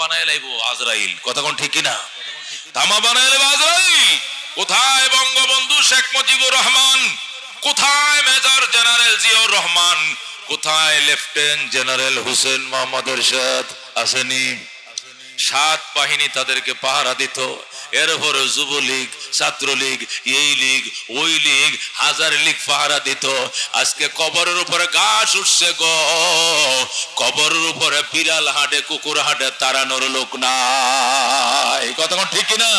বানায় লাইবো আজরাইল, কথা কোন ঠিক কিনা? তামা বানায় লাইবো আজরাইল। কোথায় বঙ্গবন্ধু শেখ মুজিবুর রহমান, কোথায় মেজর জেনারেল জিয়াউর রহমান, কোথায় লেফটেন্যান্ট জেনারেল হুসেন মোহাম্মদ এরশাদ আসেনি? 7 বাহিনী তাদেরকে পাহারা দিত। এরপরে যুবলীগ, ছাত্রলীগ, এই লীগ, ওই লীগ, হাজার লীগ পাহারা দিত। আজকে কবরের উপরে গাছ উঠছে গো, কবরের উপরে বিড়াল হাঁটে, কুকুর হাঁটে, তাড়ানোর লোক নাই, কথা কোন ঠিক কিনা?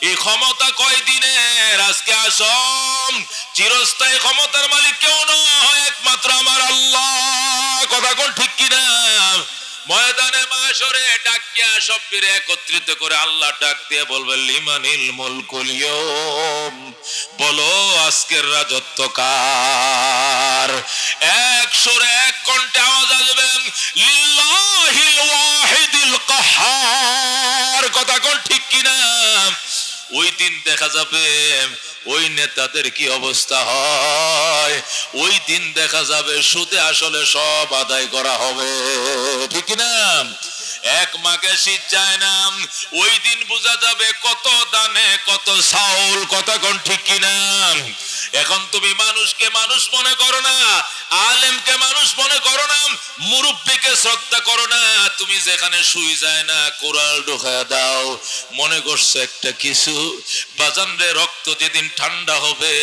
এই ক্ষমতা কয়দিনের? আজকে আসম চিরস্থায়ী ক্ষমতার মালিক কেউ নয়, একমাত্র আমার আল্লাহ, কথা কোন ঠিক কিনা? ময়দানে মাশরে ডাকিয়া সবকিরে একত্রিত করে আল্লাহ ডাক দিয়ে বলবেন লিমানিল মুলকুল ইয়াউম, বলো আজকের রাজত্ব কার? এক সুরে এক কণ্ঠে আওয়াজ আসবে লিল্লাহিল ওয়াহিদিল কাহ্হার, কথা কোন ঠিক কিনা? ওই দিন দেখা যাবে ওই নেতাদের কি অবস্থা হয়, ওই দিন দেখা যাবে সুদে আসলে সব আদায় করা হবে, ঠিক না? এক মাকে শীত যায় না, ওই দিন বোঝা যাবে কত দানে কত চাউল, কথা কোন ঠিক কিনা? এখন তুমি মানুষকে মানুষ মনে করো না, আলেমকে মানুষ মনে করো না, মুরব্বীকে শ্রদ্ধা করো না। তুমি যেখানে শুই যায় না কোরাল ঢোকায়া দাও, মনে করছো একটা কিছু বাজান রে, রক্ত যেদিন ঠান্ডা হবে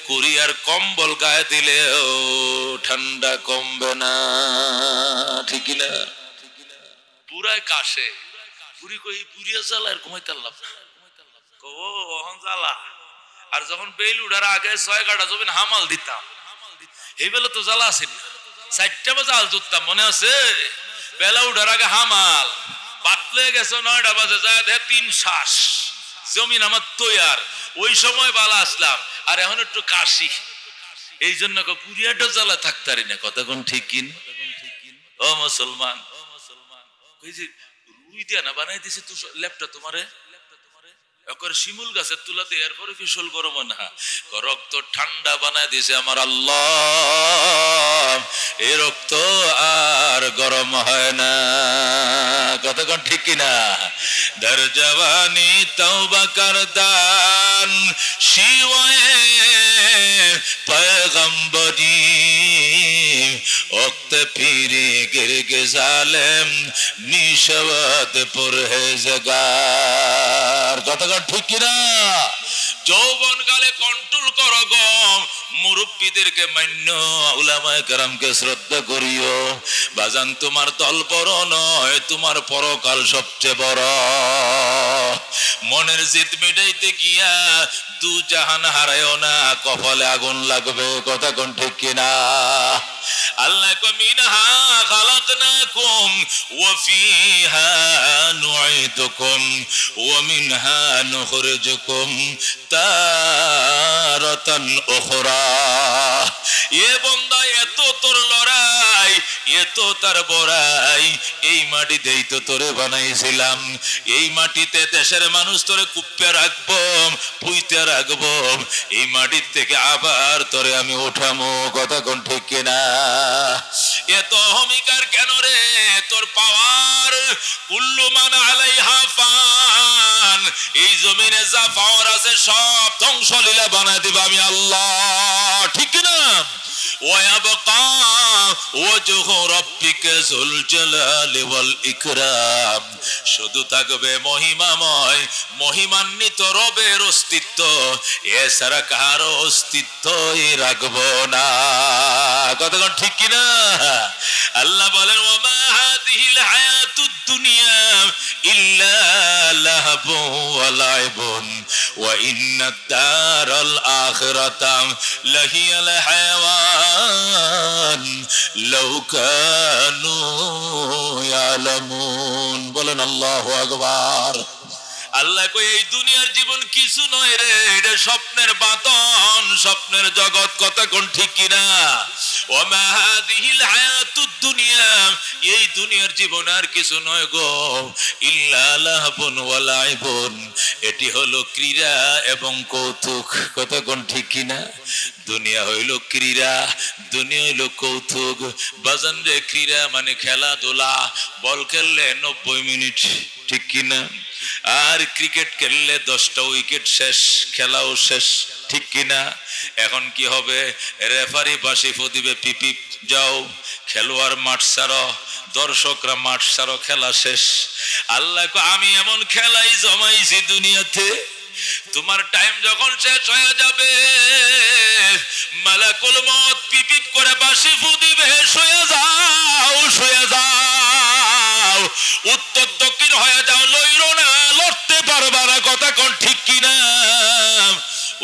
কুরিয়ার কম্বল গায়ে দিলেও ঠান্ডা কমবে না, ঠিক না? বুড়ায় কাশে বুড়ি কই বুড়িয়া জ্বালা আর ঘুমাইতে পারলাম না, ও জ্বালা। আর যখন বেল উঠার আগে 6 কাটা জমিন হামাল দিতাম, এই বেলা তো জ্বালা আছে, 4টা বাজে আল জুততাম, মনে আছে? বেলা উঠার আগে হামাল পাতলে গেছে, 9টা বাজে যায় দেখে 3 শ্বাস জমিন আমার তৈয়ার। ওই সময় বালা আসলাম, আর এখন একটু কাশি, এই জন্য বুড়িয়াটা জ্বালা থাকতারি না, কথা কোন ঠিক কিন? ও মুসলমান, রুই দিয়া না বানাই দিছে তো ল্যাপটা তোমারে, শিমুল গাছের তুলাতে এরপরে ফিসল গরম না, রক্ত ঠান্ডা বানায় দিছে আমার আল্লাহ, এই রক্ত আর গরম হয় না, কতক্ষণ ঠিক কিনা? দর জওয়ানি তওবা করদান শিওয়ে পয়গম্বরি ওক্ত পীরি গিরগে জালেম নিশাওয়াত পরহেজগার, কতক্ষণ ঠিক কিনা? যৌবন কালে কন্ট্রোল করো গো, মুরব্বীদেরকে মান্য, উলামায়ে কেরামকে শ্রদ্ধা করিও। বাজান তোমার দল বড় নয়, তোমার পরকাল সবচেয়ে বড়। মনের জিদ মিটাইতে গিয়া 2 জাহান হারায়ও না, কপালে আগুন লাগবে, কথা কোন ঠিক কিনা? আল্লাহ কো মিনহা খালাকনাকুম ওয়া ফিহা নুঈদুকুম ওয়া মিনহা নুখরিজুকুম তারাতান উখরা। এ বান্দা, এত তোর লড়াই, এত তার বড়াই, এই মাটিতেই তো তোরে বানাইছিলাম, এই মাটিতে দেশের মানুষ তোরে কুপ্পে রাখবো, পুইতে রাখবো, এই মাটির থেকে আবার তোরে আমি উঠামো, কথা কোন ঠিক কিনা? এত অহমিকার কেন রে? তোর পাওয়ার কুল্লু মান আলাইহা ফান, এই জমিনে যা পাওয়ার আছে সব ধ্বংসলীলা বানায় দিবা আমি আল্লাহ, ঠিক না? ওয়ায়াবকা ওয়াজহু রাব্বিকা যুল জালালি ওয়াল ইকরাম, শুধু থাকবে মহিমাময় মহিমান্বিত রবের অস্তিত্ব, এছাড়া কারো অস্তিত্বই রাখবো না, কতক্ষণ ঠিক কিনা? আল্লাহ বলেন ওয়া মা হাযিহিল হায়াতুদ দুনিয়া ইল্লা লাহবু ওয়া লাইবুন ওয়া ইন্নাদ দারাল আখিরাতা লাহিয়াল হায়াওয়ান লাউ কানু ইয়ালামুন, বলেন আল্লাহু আকবার। আল্লাহ কই এই দুনিয়ার জীবন কিছু নয় রে, এটা স্বপ্নের বাতন, স্বপ্নের জগৎ, কথা কোন ঠিক কিনা? ওমা হাযিহিল হায়াতুদ দুনিয়া, এই দুনিয়ার জীবন আর কিছু নয় গো, ইল্লা লাহবুন ওয়া লাইবুন, এটি হলো ক্রীড়া এবং কৌতুক। কথা কোন ঠিক কিনা? দুনিয়া হইল ক্রীড়া, দুনিয়া হইল কৌতুক। বাজান রে, ক্রীড়া মানে খেলাধুলা, বল খেললে 90 মিনিট, ঠিক কিনা? আর ক্রিকেট খেললে 10টা উইকেট শেষ, খেলাও শেষ, ঠিক কিনা? এখন কি হবে? রেফারি বাঁশি দিবে, পিপি যাও, খেলোয়াড় মাঠ ছাড়ো, দর্শকরা মাঠ ছাড়ো, খেলা শেষ। আল্লাহ আমি এমন খেলাই জমাইছি দুনিয়াতে, তোমার টাইম যখন শেষ হয়ে যাবে মালাকুল মউত পিপিপ করে বাঁশি দিবে, শুয়ে যাও, শুয়ে যাও, উত্তর দক্ষিণ হয়ে যাও, লইরো না, লড়তে পারবা না। কথা কোন ঠিক কিনা?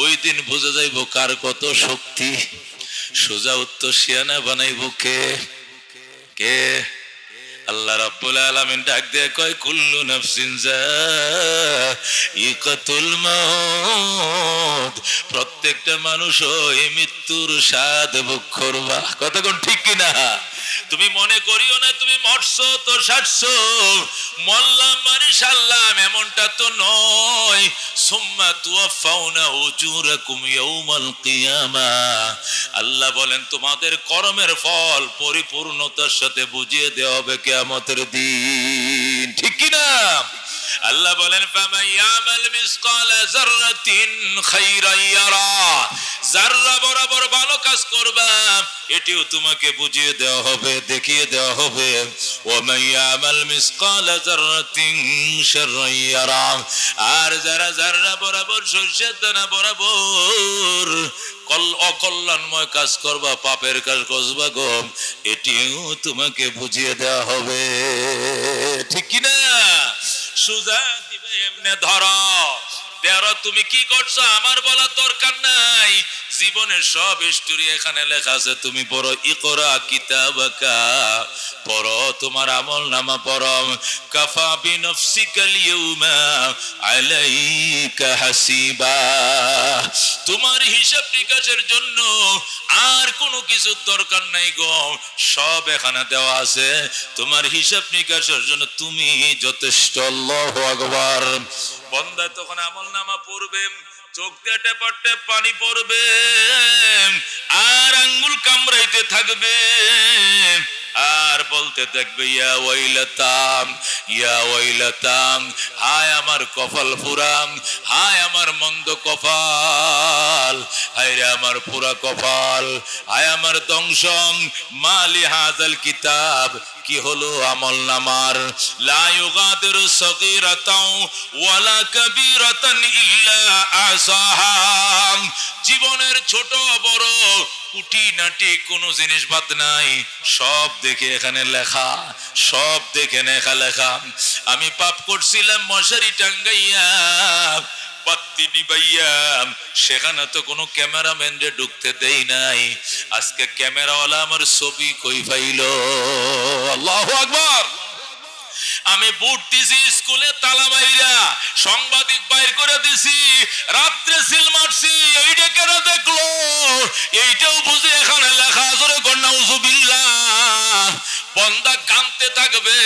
ওই দিন বুঝে যাইব কার কত শক্তি। সোজা উত্তর শিয়ানা বানাইব কে? কে? আল্লাহ রাব্বুল আলামিন ডাক দিয়ে কয়, কুল্লু নাফসিন যায়িকাতুল মাউত, প্রত্যেকটা মানুষ এই মৃত্যুর স্বাদ ভোগ করবা। কথা কোন ঠিক কিনা? তুমি মনে করিও না তুমি মরছো তো সারছো, মরলাম মানে সারলাম, এমনটা তো নয়। সুম্মা তুওয়াফাউনা উজুরাকুম ইয়াউমাল কিয়ামাহ, আল্লাহ বলেন তোমাদের কর্মের ফল পরিপূর্ণতার সাথে বুঝিয়ে দেওয়া হবে কিয়ামতের দিন, ঠিক কিনা? আল্লাহ বলেন ফামান ইয়ামাল মিসকালা যাররাতিন খাইরান ইয়ারা, যাররা বরাবর ভালো কাজ করবা এটিও তোমাকে বুঝিয়ে দেওয়া হবে, দেখিয়ে দেওয়া হবে। ওয়া মান ইয়ামাল মিসকালা যাররাতিন শাররান ইয়ারা, আর যারা যাররা বরাবর সরষের দানা বরাবর অকল্যাণময় কাজ করবা, পাপের কাজ করবা গো, এটিও তোমাকে বুঝিয়ে দেওয়া হবে, ঠিক কিনা? সুজা দিবে এমনে ধরো, তেরো তুমি কি করছো আমার বলা দরকার নাই, জীবনের সব হিস্টোরি এখানে লেখা আছে। তুমি পড়ো, ইকরা কিতাবাকা, পড়ো তোমার আমলনামা পড়ো। কাফা বিনফসিকাল ইয়াউমা আলাইকা হাসিবা, তোমার হিসাব নিকাশের জন্য আর কোনো কিছু দরকার নাই গো, সব এখানে দেওয়া আছে। তোমার হিসাব নিকাশের জন্য তুমি যথেষ্ট। আল্লাহু আকবার। বন্দা তখন আমলনামা পড়বে, চোখ দিয়ে টেপা টেপ পানি পড়বে, আর আঙ্গুল কামড়াইতে থাকবে, আর বলতে থাকবে ইয়া ওয়াইলাতাম, ইয়া ওয়াইলাতাম, হায় আমার কপাল পুরাম, হায় আমার মন্দ কপাল, হায় রে আমার পুরা কপাল, হায় আমার ধ্বংসং। মালি হাযাল কিতাব, কি হলো আমলনামার? লা ইউগাদিরু সগীরাতাও ওয়ালা কাবীরাতান ইল্লা আসাহা, জীবনের ছোট বড় কুটিনাটি কোনো জিনিস বাদ নাই, সব দেখে এখানে লেখা, সব দেখে লেখা। আমি পাপ করছিলাম মশারি টাঙ্গাইয়া, বাতি নিবাইয়া, সেখানে তো কোনো ক্যামেরাম্যান রে ঢুকতে দেই নাই, আজকে ক্যামেরাওয়ালা আমার ছবি কই পাইলো। আল্লাহু আকবার। আমি বুট দিছি স্কুলে তালা মাইরা, সাংবাদিক বাইর করে দিছি, রাত্রে সিল মারছি, এইটা কেন দেখলো? এইটাও বুঝি এখানে লেখা। জোরে কর নাউযুবিল্লাহ। বন্দা কাঁদতে থাকবে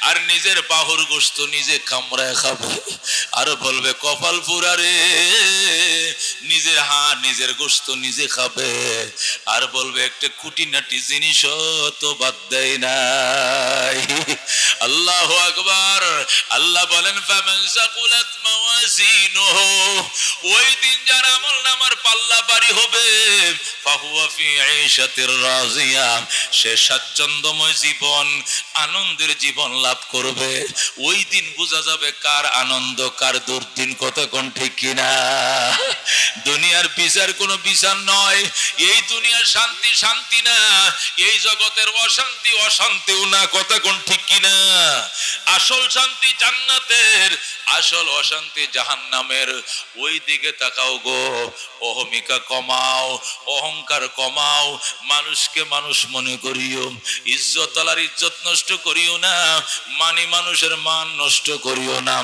আর নিজের বাহুর গোশত নিজে কামড়ায় খাবে, আর বলবে কপাল পুরা রে, নিজের নিজের গোশত নিজে খাবে, আর বলবে একটা খুঁটিনাটি জিনিসও তো বাদ দেয় নাই। আল্লাহু আকবার। আল্লাহ বলেন ফামান সাকুলাত মাওয়াজিনুহু, ওই দিন যার আমলনামার পাল্লা ভারী হবে, ফাহুয়া ফি আইশাতির রাজিয়া, সে স্বাচ্ছন্দ্যময় জীবন, আনন্দের জীবন লাভ করবে। ওই দিন বোঝা যাবে কার আনন্দ কার দুর্দিন। কথা কোন ঠিক কিনা? দুনিয়ার বিচার কোনো বিচার নয়, এই দুনিয়ার শান্তি শান্তি না, এই জগতের অশান্তি অশান্তিও না। কথা কোন ঠিক কিনা? আসল শান্তি জান্নাতের, আসল অশান্তি জাহান্নামের। ওই দিকে তাকাও গো, অহমিকা কমাও, অহংকার কমাও, মানুষকে মানুষ মনে করিও, ইজ্জত আলার ইজ্জত নষ্ট করিও না, মানি মানুষের মান নষ্ট করিও না,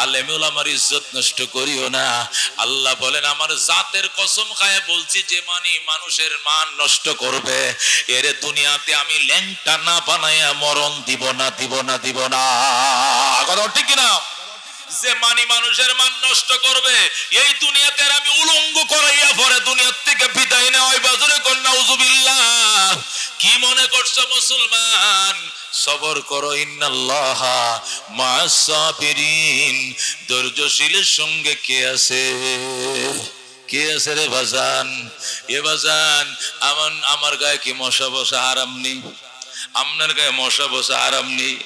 আলেম ওলামার ইজ্জত নষ্ট করিও না। আল্লাহ বলেন আমার জাতের কসম খায় বলছি, যে মানি মানুষের মান নষ্ট করবে, এর দুনিয়াতে আমি ল্যাংটা না বানাইয়া মরণ দিব না, দিব না, দিব না। কথা ঠিক কিনা? যে মানি মানুষের মান নষ্ট করবে, এই দুনিয়াতে আমি উলঙ্গ করাইয়া পরে দুনিয়ার থেকে বিদায় নেওয়াই বাজরে কন্যা উজুবিল্লাহ। কি মনে করছো মুসলমান? সবর করো, ইন্নাল্লাহা মা'আস সাবিরিন। ধৈর্যশীলের সঙ্গে কে আছে? কে আছে রে বাজান? এ বাজান, আমার গায়ে কি মশা বসা হারাম নেই? আপনার গায়ে মশা বসা হারাম নেই,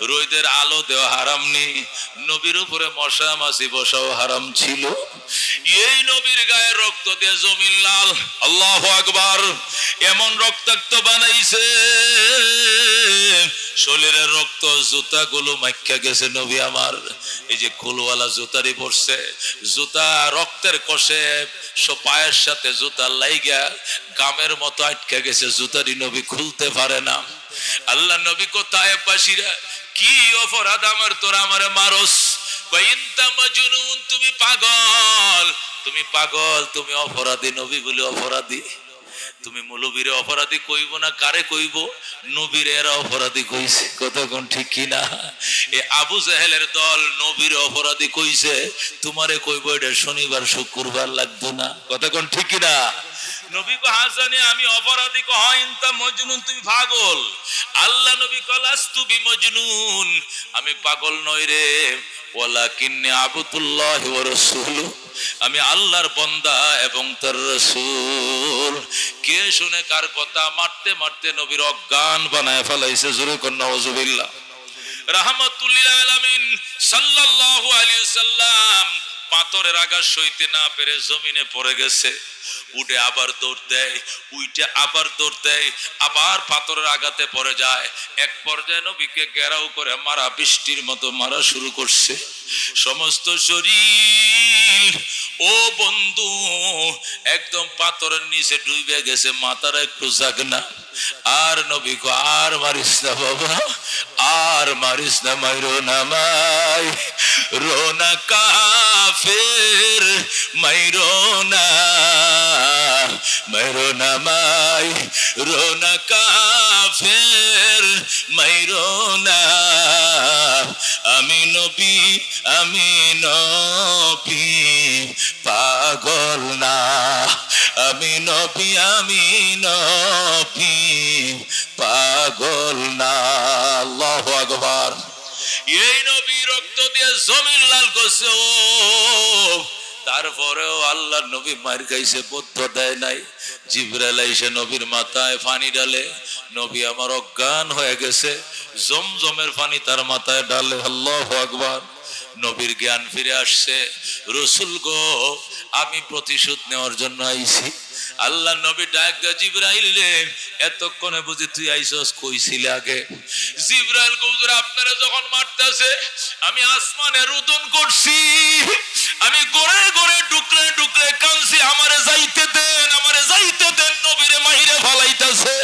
রোদের আলো দেওয়া হারাম নেই, নবীর উপরে মশা মাছি বসাও হারাম ছিল। এই নবীর গায়ে রক্ত দিয়ে জমিন লাল, আল্লাহু আকবার, এমন রক্তাক্ত বানাইছে, শরীরের রক্ত জুতাগুলো মাইক্কা গেছে নবী আমার। এই যে কুলওয়ালা জুতারি পড়ছে, জুতা রক্তের কষে পায়ের সাথে জুতা লাইগা গামের মতো আটকে গেছে, জুতারি নবী খুলতে পারে না। আল্লাহ নবী কোথায় বাসীরা, কি অপরাধ আমার তোরা আমারে মারস? তুমি পাগল, তুমি পাগল, তুমি অপরাধী। নবী বলে অপরাধী? তুমি মৌলবীরে অপরাধী কইব না, কারে কইব? নবীর এরা অপরাধী কইছে। কথা কোন ঠিক কিনা? এ আবু জাহেলের দল নবীর অপরাধী কইছে, তোমারে কইব এটা শনিবার শুক্রবার লাগতো না। কথা কোন ঠিক কিনা? নবী কো হাসানে আমি অপরাধী, কো ইনতা মজনুন, তুমি পাগল। আল্লাহ নবী কলাস তুমি মজনুন, আমি পাগল নই রে, ওয়ালাকিন্নি আবদুল্লাহ ওয়া রাসূলু, আমি আল্লাহর বান্দা এবং তার রাসূল। কে শুনে কার কথা? মারতে মারতে নবীর অজ্ঞান বানায় ফেলাইছে। জোরে কোন নাউজুবিল্লাহ। রাহমাতুল লিল আলামিন সাল্লাল্লাহু আলাইহি ওয়াসাল্লাম পাথরের আঘাত সইতে না পেরে জমিনে পড়ে গেছে, উঠে আবার দৌড় দেয়, উইটে আবার দৌড় দেয়, আবার পাথরের আঘাতে পড়ে যায়। এক পর্যায়ে নবীকে ঘেরাও করে মারা, বৃষ্টির মতো মারা শুরু করছে। সমস্ত শরীর ও বন্ধু একদম পাথরের নিচে ডুবে গেছে, মাথার একটু জাগনা। আর নবী কো আর মারিস না বাবা, আর মারিস না, মাইরো না মাই, রোনা কাফের, মাইরো না, মাইরো না মাই, রোনা কাফের, মাইরো না। আমি নবী, আমি নবী পাগল না, আমি নবী, আমি নবী পাগল না। আল্লাহু আকবার। এই নবী রক্ত দিয়ে জমিন লাল করছে, ও তারপরেও আল্লাহ নবী মার খাইছে, বদ্ধ দেয় নাই। জিবরাইল এসে নবীর মাথায় পানি ডালে, নবী আমার অজ্ঞান হয়ে গেছে, জমজমের পানি তার মাথায় ডালে। আল্লাহু আকবার। নবীর জ্ঞান ফিরে আসছে। রসুল গো, আমি প্রতিশোধ নেওয়ার জন্য আইছি। আল্লাহ নবী ডাক দে, জিবরাইল রে, এতক্ষণে বুঝি তুই আইছস, কইছিলে আগে? জিবরাইল কো, হুজুর আপনারা যখন মারতেছে আমি আসমানে রুদন করছি, আমি গড়ে গড়ে ডুকরে ডুকরে কাঁদছি, আমারে যাইতে দেন, আমারে যাইতে দেন, নবীরে মাইরে ফালাইতাছে।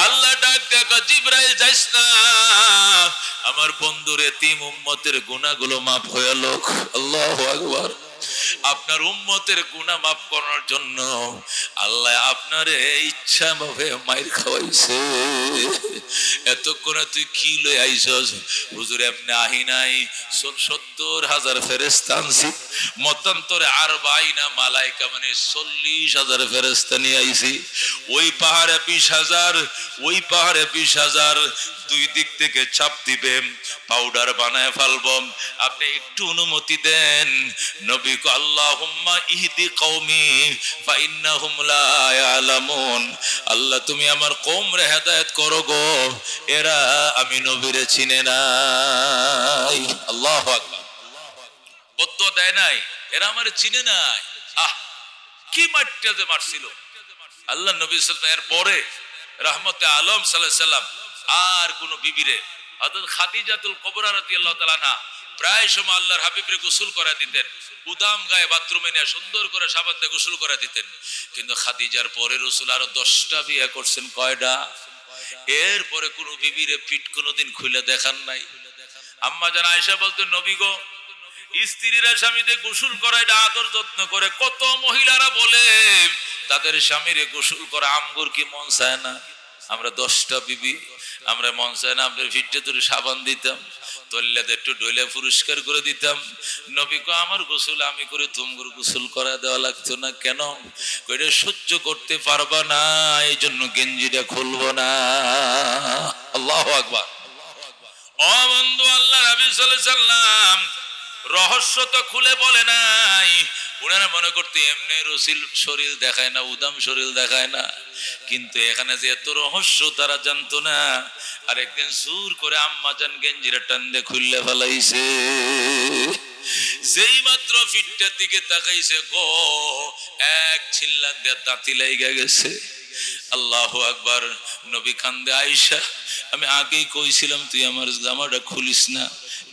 আল্লাহ ডাক দেখা, জিবরাইল যাইস না, আমার বন্ধুর এতিম উম্মতের গুনাহগুলো মাফ হয়ে লোক। আল্লাহু আকবার। আপনার উম্মতের গুনাহ মাফ করার জন্য আল্লাহ আপনারে ইচ্ছা ভাবে মাইর খাওয়াইছে। এতক্ষণে তুই কি লই আইছস? হুজুর এমনি আহি নাই, ৭০,০০০ ফেরেশতা আনছি, মতান্তরে আর বাইনা মালাইকা, মানে ৪০,০০০ ফেরেশতা নিয়ে আইছি। ওই পাহাড়ে ২০,০০০, ওই পাহাড়ে ২০,০০০, দুই দিক থেকে চাপ দিবে, পাউডার বানায় ফেলবো। আপনি একটু অনুমতি দেন। নবী কো, আল্লাহুম্মা ইহদি কওমি ফাইন্নাহুম লা ইয়ালামুন। আল্লাহ তুমি আমার কওমরে হেদায়েত করো গো, এরা আমি নবীরে চিনে নাই। আল্লাহু আকবার। বদ্ধ দেয় নাই, এরা আমারে চিনে নাই। আহ, কি মারতে যে মারছিল আল্লাহ নবী সাল্লাল্লাহু আলাইহি ওয়াসাল্লাম। এর পরে রাহমতে আলম সাল্লাল্লাহু আলাইহি ওয়াসাল্লাম আর কোন বিবিরে হযরত খাদিজাতুল কুবরা রাদিয়াল্লাহু তাআলা আনহা প্রায় সময় আল্লাহর হাবিবরে গোসল করে দিতেন, উদাম গায়ে বাথরুমে নিয়ে সুন্দর করে সাবান দিয়ে গোসল করে দিতেন। কিন্তু খাদিজার পরে রাসূল আরো 10টা বিয়ে করছেন। কয়টা? এরপরে কোন বিবিরে পিঠ কোনদিন খুলে দেখান নাই। আম্মা জান আয়েশা বলতেন, নবী গো, স্ত্রীরা স্বামীদের গোসল করায় আদর যত্ন করে। কত মহিলারা বলে তাদের স্বামীরে গোসল করা আমগর কি মন চায় না? আমরা 10টা বিবি, আমরা মন চায় না আপনার ভিটে ধরে সাবান দিতাম, তল্লাতে একটু ডইলে পরিষ্কার করে দিতাম। নবী কো, আমার গোসল আমি করে তোমার গোসল করা দেওয়া লাগতো না কেন? কইরে সহ্য করতে পারবা না, এই জন্য গেঞ্জিটা খুলবো না। আল্লাহু আকবার। ও বন্ধু, আল্লাহ নবী সাল্লাল্লাহু আলাইহি সাল্লাম রহস্য তো খুলে বলে নাই। ওনারা মনে করতে এমনি রসিল শরীর দেখায় না, উদাম শরীর দেখায় না, কিন্তু এখানে যে এত রহস্য তারা জানতো না। আর একদিন সুর করে আম্মা জান গেঞ্জিরা টান্দে খুললে ফেলাইছে। যেই মাত্র ফিটটার দিকে তাকাইছে, গো এক ছিল্লা দিয়ে দাঁতি লাইগা গেছে। আল্লাহু আকবার। নবী কান্দে, আয়েশা আমি আগেই কইছিলাম তুই আমার জামাটা খুলিস না,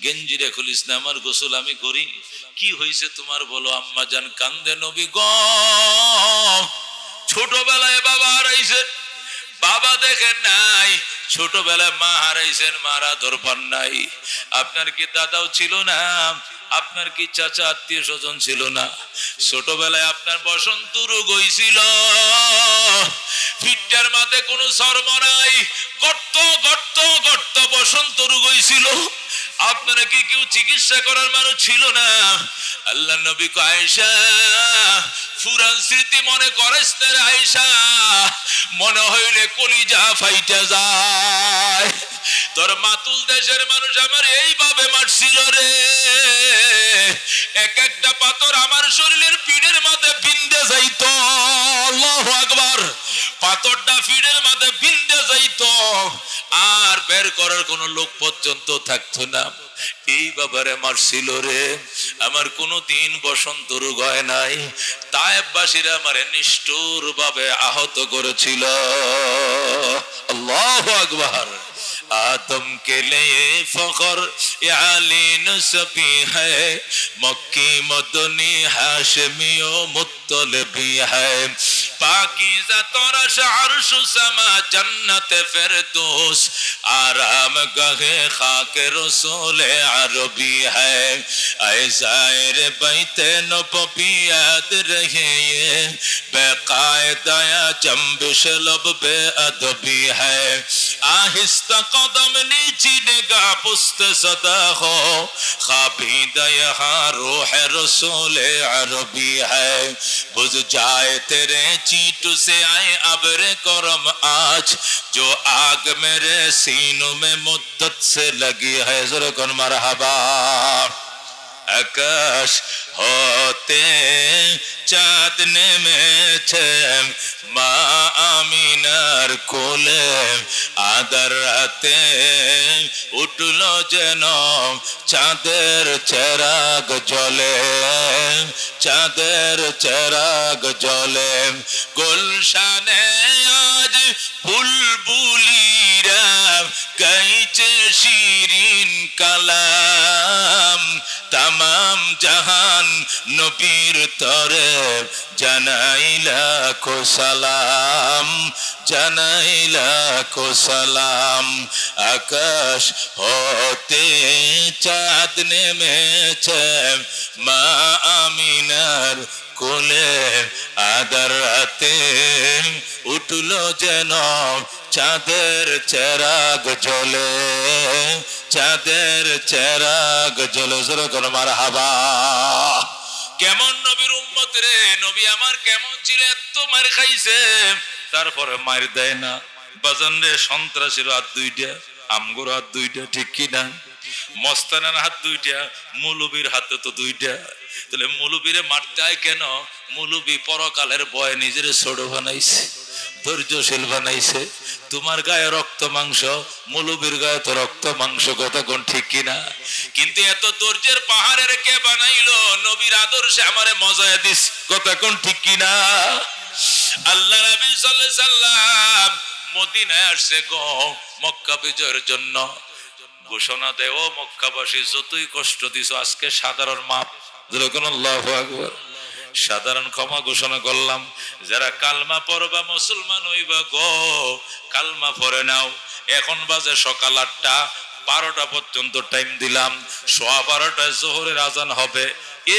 গেঞ্জিটা খুলিস না, আমার গোসল আমি করি। কি হয়েছে তোমার বলো? আম্মা জান কান্দে, নবী গো, ছোটবেলায় বাবা হারাইছেন, বাবা দেখেন নাই, ছোটবেলায় মা হারাইছেন, মারা দরবার নাই। আপনার কি দাদাও ছিল না? আপনার কি চাচা আত্মীয় স্বজন ছিল না? ছোটবেলায় আপনার বসন্ত রোগ হইছিল, ফিটটার মাঝে কোনো শর্ম নাই, গর্ত গর্ত গর্ত বসন্ত রোগ হইছিল। আপনারা কি কেউ চিকিৎসা করার মানুষ ছিল না? আল্লাহ নবী কো, আয়েশা পুরান স্মৃতি মনে করিস না রে আয়েশা, মনে হইলে কলিজা ফাইটা যায়। তোর মাতুল দেশের মানুষ আমার এইভাবে মারছিল রে, এক একটা পাথর আমার শরীরের পিঠের মাঝে বিন্দে যাইতো। আল্লাহু আকবার। পাথরটা পিঠের মাঝে বিন্দে যাইতো, আর বের করার কোন লোক পর্যন্ত থাকতো না। এই বাবারে মারছিল রে। আমার কোনদিন বসন্ত রোগ হয় নাই। তায়েববাসীরা আমারে নিষ্ঠুর ভাবে আহত করেছিল। আল্লাহু আকবার। आदम के लिए फखर आली नसबी है, मक्की मदनी हाशमी ओ मुत्तलबी है, पाकीज़ा तोरश अर्श समा जन्नत फिरदौस आराम गाहे खाक रसूल अरबी है। ऐ ज़ाहिर बैते नबवी याद रहे ये बेकायदा जंबिश लब बेअदबी है। आहिस्ता कदम नीची निगाह पुस्त सदा हो, खाबीदा यहाँ रूह रसूल अरबी है। बुझ जाए तेरे चीट से आए अब्र करम आज, जो आग मेरे सीनों में मुद्दत से लगी है। ज़रा कौन मरहबा। आकाश होते चाँद नेমেছে মা আমিনার কোলে, আদার রাতে উঠলো যেন চাঁদের চেরাগ জ্বলে, চাঁদের চেরাগ জ্বলে। গুলশানে আজ বুলবুলিরা গাইছে শিরিন কালাম, तमाम जहान नबीर तरे जनाइला को सलाम, जनाइला को सलाम। आकाश होते चाँद नेমেছে মা আমিনার কোলে, আদার রাতে উঠলো যেন চাঁদের চেরাগ জ্বলে, চাঁদের চেরাগ জ্বলে। জোরে করে মারহাবা। কেমন নবীর উম্মত রে, নবী আমার কেমন ছিল, এত মার খাইছে তারপরে মার দেয় না। বাজান রে, সন্ত্রাসীর হাত দুইটা, আমগোর হাত দুইটা, ঠিক কিনা? মস্তানের হাত দুইটা, মৌলবীর হাতে তো দুইটা। তাহলে মৌলবীরে মারতে হয় কেন? মৌলবী পরকালের ভয় নিজের ছোট বানাইছে, ধৈর্যশীল বানাইছে। তোমার গায়ে রক্ত মাংস, মৌলবীর গায়ে তো রক্ত মাংস, কথা কোন ঠিক কিনা? কিন্তু এত ধৈর্যের পাহাড়ের কে বানাইলো? নবীর আদর্শে আমারে মজায় দিস, কথা কোন ঠিক কিনা? আল্লাহ নবী সাল্লাল্লাহু আলাইহি সাল্লাম মদিনায় আসছে গো মক্কা বিজয়ের জন্য। ঘোষণা দেয়, ও মক্কাবাসী, যতই কষ্ট দিছো আজকে সাধারণ মাপ। আল্লাহু আকবার। সাধারণ ক্ষমা ঘোষণা করলাম। যারা কালমা পড়বা মুসলমান হইবা গো, কালমা পড়ে নাও। এখন বাজে সকাল 8টা, 12টা পর্যন্ত টাইম দিলাম। 12:15টায় জোহরের আজান হবে।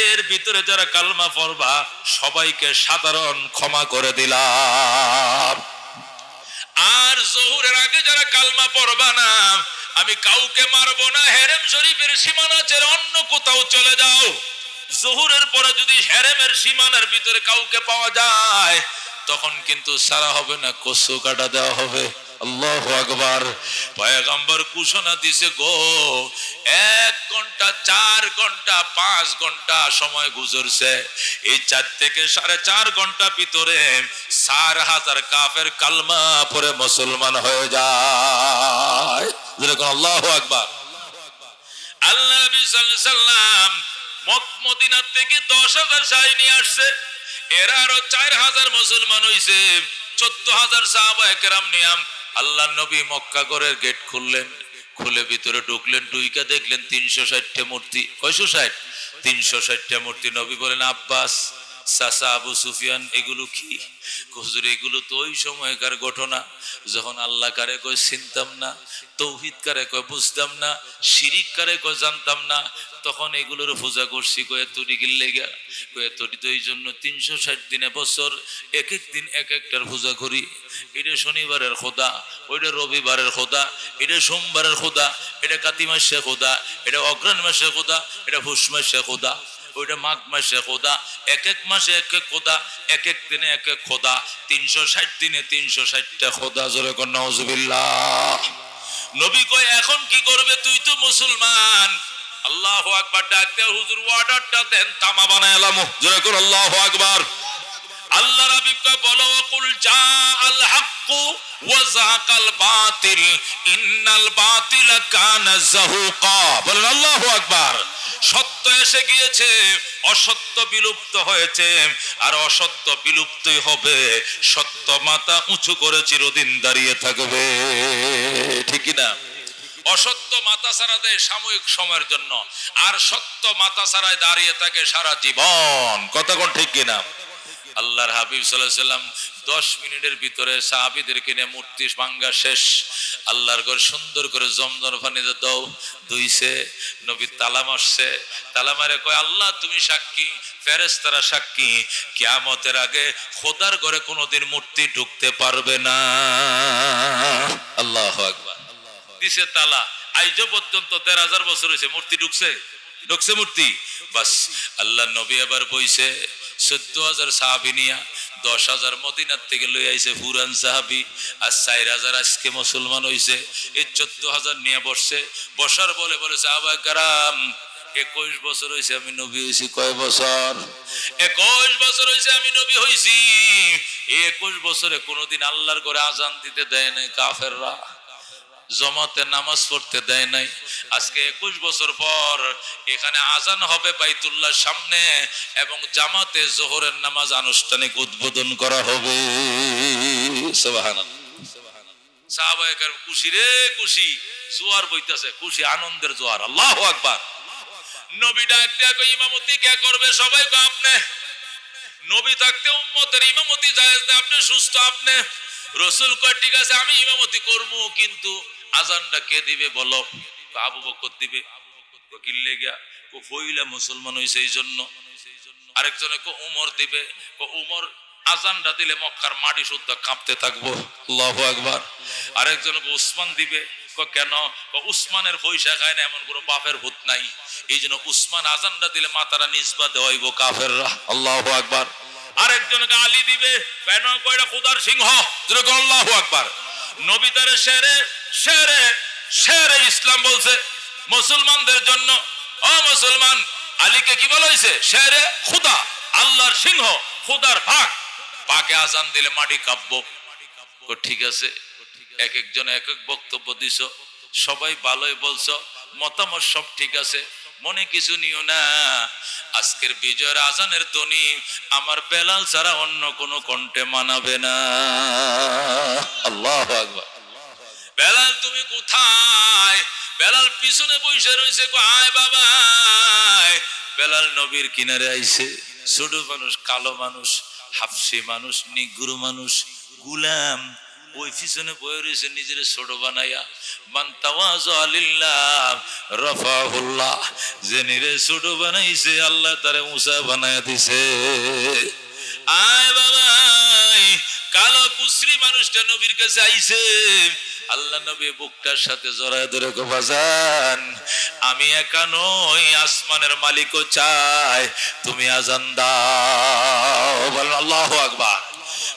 এর ভিতরে যারা কালমা পড়বা সবাইকে সাধারণ ক্ষমা করে দিলাম। আর জোহরের আগে যারা কালমা পড়বা না, আমি কাউকে মারবো না। হেরেম শরীফের সীমানা ছেড়ে অন্য কোথাও চলে যাও। জোহরের পরে যদি হেরেমের সীমানার ভিতরে কাউকে পাওয়া যায়, তখন কিন্তু সারা হবে না, কসু কাটা দেওয়া হবে। আল্লাহু আকবার। পয়গম্বর ঘোষণা দিছে গো, 1 ঘন্টা, 4 ঘন্টা, 5 ঘন্টা সময় গুজরছে। এই 4 থেকে 4.5 ঘন্টা ভিতরে 4000 কাফের কালমা পড়ে মুসলমান হয়ে যায়। আল্লাহু আকবার। আল্লাহ নবী সাল্লাল্লাহু আলাইহি সাল্লাম মদিনা থেকে 10,000 সাহাবী নিয়ে আসছে। এরা আরো 4000 মুসলমান হইছে। 14,000 সাহাবা একরাম নিয়ে আল্লাহ নবী মক্কা ঘরের গেট খুললেন। খুলে ভিতরে ঢুকলেন। ঢুইকা দেখলেন 360টা মূর্তি। 660? 360টা মূর্তি। নবী বলেন, আব্বাস, চাচা, আবু সুফিয়ান, এগুলো কি? হুজুর, এগুলো তো ওই সময়কার ঘটনা, যখন আল্লাহ কারে কয় চিনতাম না, তৌহিদ কারে কয় বুঝতাম না, শিরিক কারে কয় জানতাম না, তখন এগুলোর পূজা করছি। কয়ে তরি গিল্লে গা, কয়ে তরি তো এই জন্য 360 দিনে বছর এক এক দিন এক একটার পূজা করি। এটা শনিবারের খোদা, ওইটা রবিবারের খোদা, এটা সোমবারের খোদা, এটা কাতি মাসে খোদা, এটা অগ্রহণ মাসে খোদা, এটা পুষ মাসে খোদা, ওইটা মাঘ মাসে খোদা। এক এক মাসে এক এক খোদা, এক এক দিনে এক এক খোদা। 360 দিনে 360টা খোদা। জোরে কর নাউজুবিল্লাহ। নবী কয়, এখন কি করবে? তুই তো মুসলমান। আল্লাহু আকবার ডাক দেয়া, হুজুর অর্ডারটা দেন, তামা বানাইলাম। জোরে কর আল্লাহু আকবার। আল্লাহ রাব্বিক কয়, বলো, কুল জাআল হাক্কু ওয়া যাকাল বাতিল ইন্নাল বাতিলা কানা যাহুকা। বলেন আল্লাহু আকবার। সত্য এসে গিয়েছে, অসত্য বিলুপ্ত হয়েছে, আর অসত্য বিলুপ্তই হবে। সত্য মাথা উঁচু করে চিরদিন দাঁড়িয়ে থাকবে। ঠিক না? অসত্য মাথা ছাড়া দেয় সাময়িক সময়ের জন্য, আর সত্য মাথা ছাড়ায় দাঁড়িয়ে থাকে সারা জীবন। কথা কোন ঠিক কিনা? আল্লাহর হাবিব সাল্লাল্লাহু আলাইহি সাল্লাম 10 মিনিটের ভিতরে সাহাবীদেরকে নিয়ে মূর্তি ভাঙ্গা শেষ। আল্লাহর ঘর সুন্দর করে জমজম পানিতে দাও ধুইছে। নবী তালা মারছে। তালা মারে কয়, আল্লাহ তুমি সাক্ষী, ফেরেশতারা সাক্ষী, কিয়ামতের আগে খোদার ঘরে কোনোদিন মূর্তি ঢুকতে পারবে না। আল্লাহু আকবার। দিছে তালা। আইজ পর্যন্ত 13,000 বছর হয়েছে, মূর্তি ঢুকছে? ঢুকছে মূর্তি? বাস। আল্লাহ নবী আবার বইছে 14,000 সাহাবী নিয়া, 10,000 মদিনার থেকে লই আইছে পুরান সাহাবী, আর 4,000 আজকে মুসলমান হইছে। এই 14,000 নিয়ে বসছে। বসার বলে সাহাবায়ে কেরাম, 21 বছর হইছে আমি নবী হইছি। কয় বছর? 21 বছর হইছে আমি নবী হইছি। এই 21 বছরে কোনোদিন আল্লাহর ঘরে আজান দিতে দেয় নাই কাফেররা, জমাতে নামাজ পড়তে দেয় নাই। আজকে 21 বছর পর এখানে আজান হবে বাইতুল্লাহর সামনে, এবং জামাতে জোহরের নামাজ আনুষ্ঠানিক উদ্বোধন করা হবে। সুবহানাল্লাহ। সাহাবায়ে কেরাম খুশি রে খুশি, জোয়ার বইতাছে, খুশি, আনন্দের জোয়ার। আল্লাহু আকবার। নবী ডাক দিয়া কই, ইমামতি কে করবে? সবাই কয় আপনি। নবী থাকতে উম্মতের ইমামতি জায়েজ না, আপনি সুস্থ, আপনি। রাসূল কয়, ঠিক আছে আমি ইমামতি করব, কিন্তু আজানটা কে দিবে বলো? আবু বকর দিবে। কিল লেগা? কো ফইলা মুসলমান হইছে এই জন্য। আরেকজনে কো উমর দিবে। কো উমর আজানটা দিলে মক্কার মাটি শুদ্ধ কাঁপতে থাকবো। আল্লাহু আকবার। আরেকজন কো উসমান দিবে। কো কেন? কো উসমানের পয়সা খায় না, এমন কোনো বাপের ভূত নাই, এই জন্য উসমান আজানটা দিলে মাথারা নিসবা দেওয়াইব কাফেররা। আল্লাহু আকবার। আরেকজনকে আলী দিবে। কেন? কয়টা খোদার সিংহ। যেরকম আল্লাহু আকবার। নবী তার শেরে শেরে শেরে ইসলাম বলছে মুসলমানদের জন্য। ও মুসলমান, আলীকে কি বলা হয়েছে? শেরে খুদা, আল্লাহর সিংহ, খুদার ভাগ। পাকে আজান দিলে মাটি কাঁপবো। ঠিক আছে, এক একজন এক এক বক্তব্য দিছ, সবাই ভালোই বলছো, মতামত সব ঠিক আছে, মনে কিছু নিও না। আজকের বিজয়ের আজানের ধ্বনি আমার বেলাল ছাড়া অন্য কোনো কণ্ঠে মানাবে না। আল্লাহু আকবার। বেলাল তুমি কোথায়? বেলাল পিছনে বসে রয়েছে, আয় বাবা। বেলাল নবীর কিনারে আইছে, ছোট মানুষ, কালো মানুষ, হাফসি মানুষ, নিগ্রো মানুষ, গুলাম, ওই পিছনে বয়ে রয়েছে নিজের ছোট বানাইয়া। মান তাওয়াযা লিল্লাহ রাফাহুল্লাহ, যে নিরে ছোট বানাইছে আল্লাহ তারে উঁচা বানায়া দিছে। আয় বাবা, কালো কুশ্রী মানুষটা নবীর কাছে আইছে। আল্লাহ নবী বুকটার সাথে জড়ায় ধরে বাজান, আমি একা নই, আসমানের মালিকও চায় তুমি আজান দাও। বলেন আল্লাহু আকবার।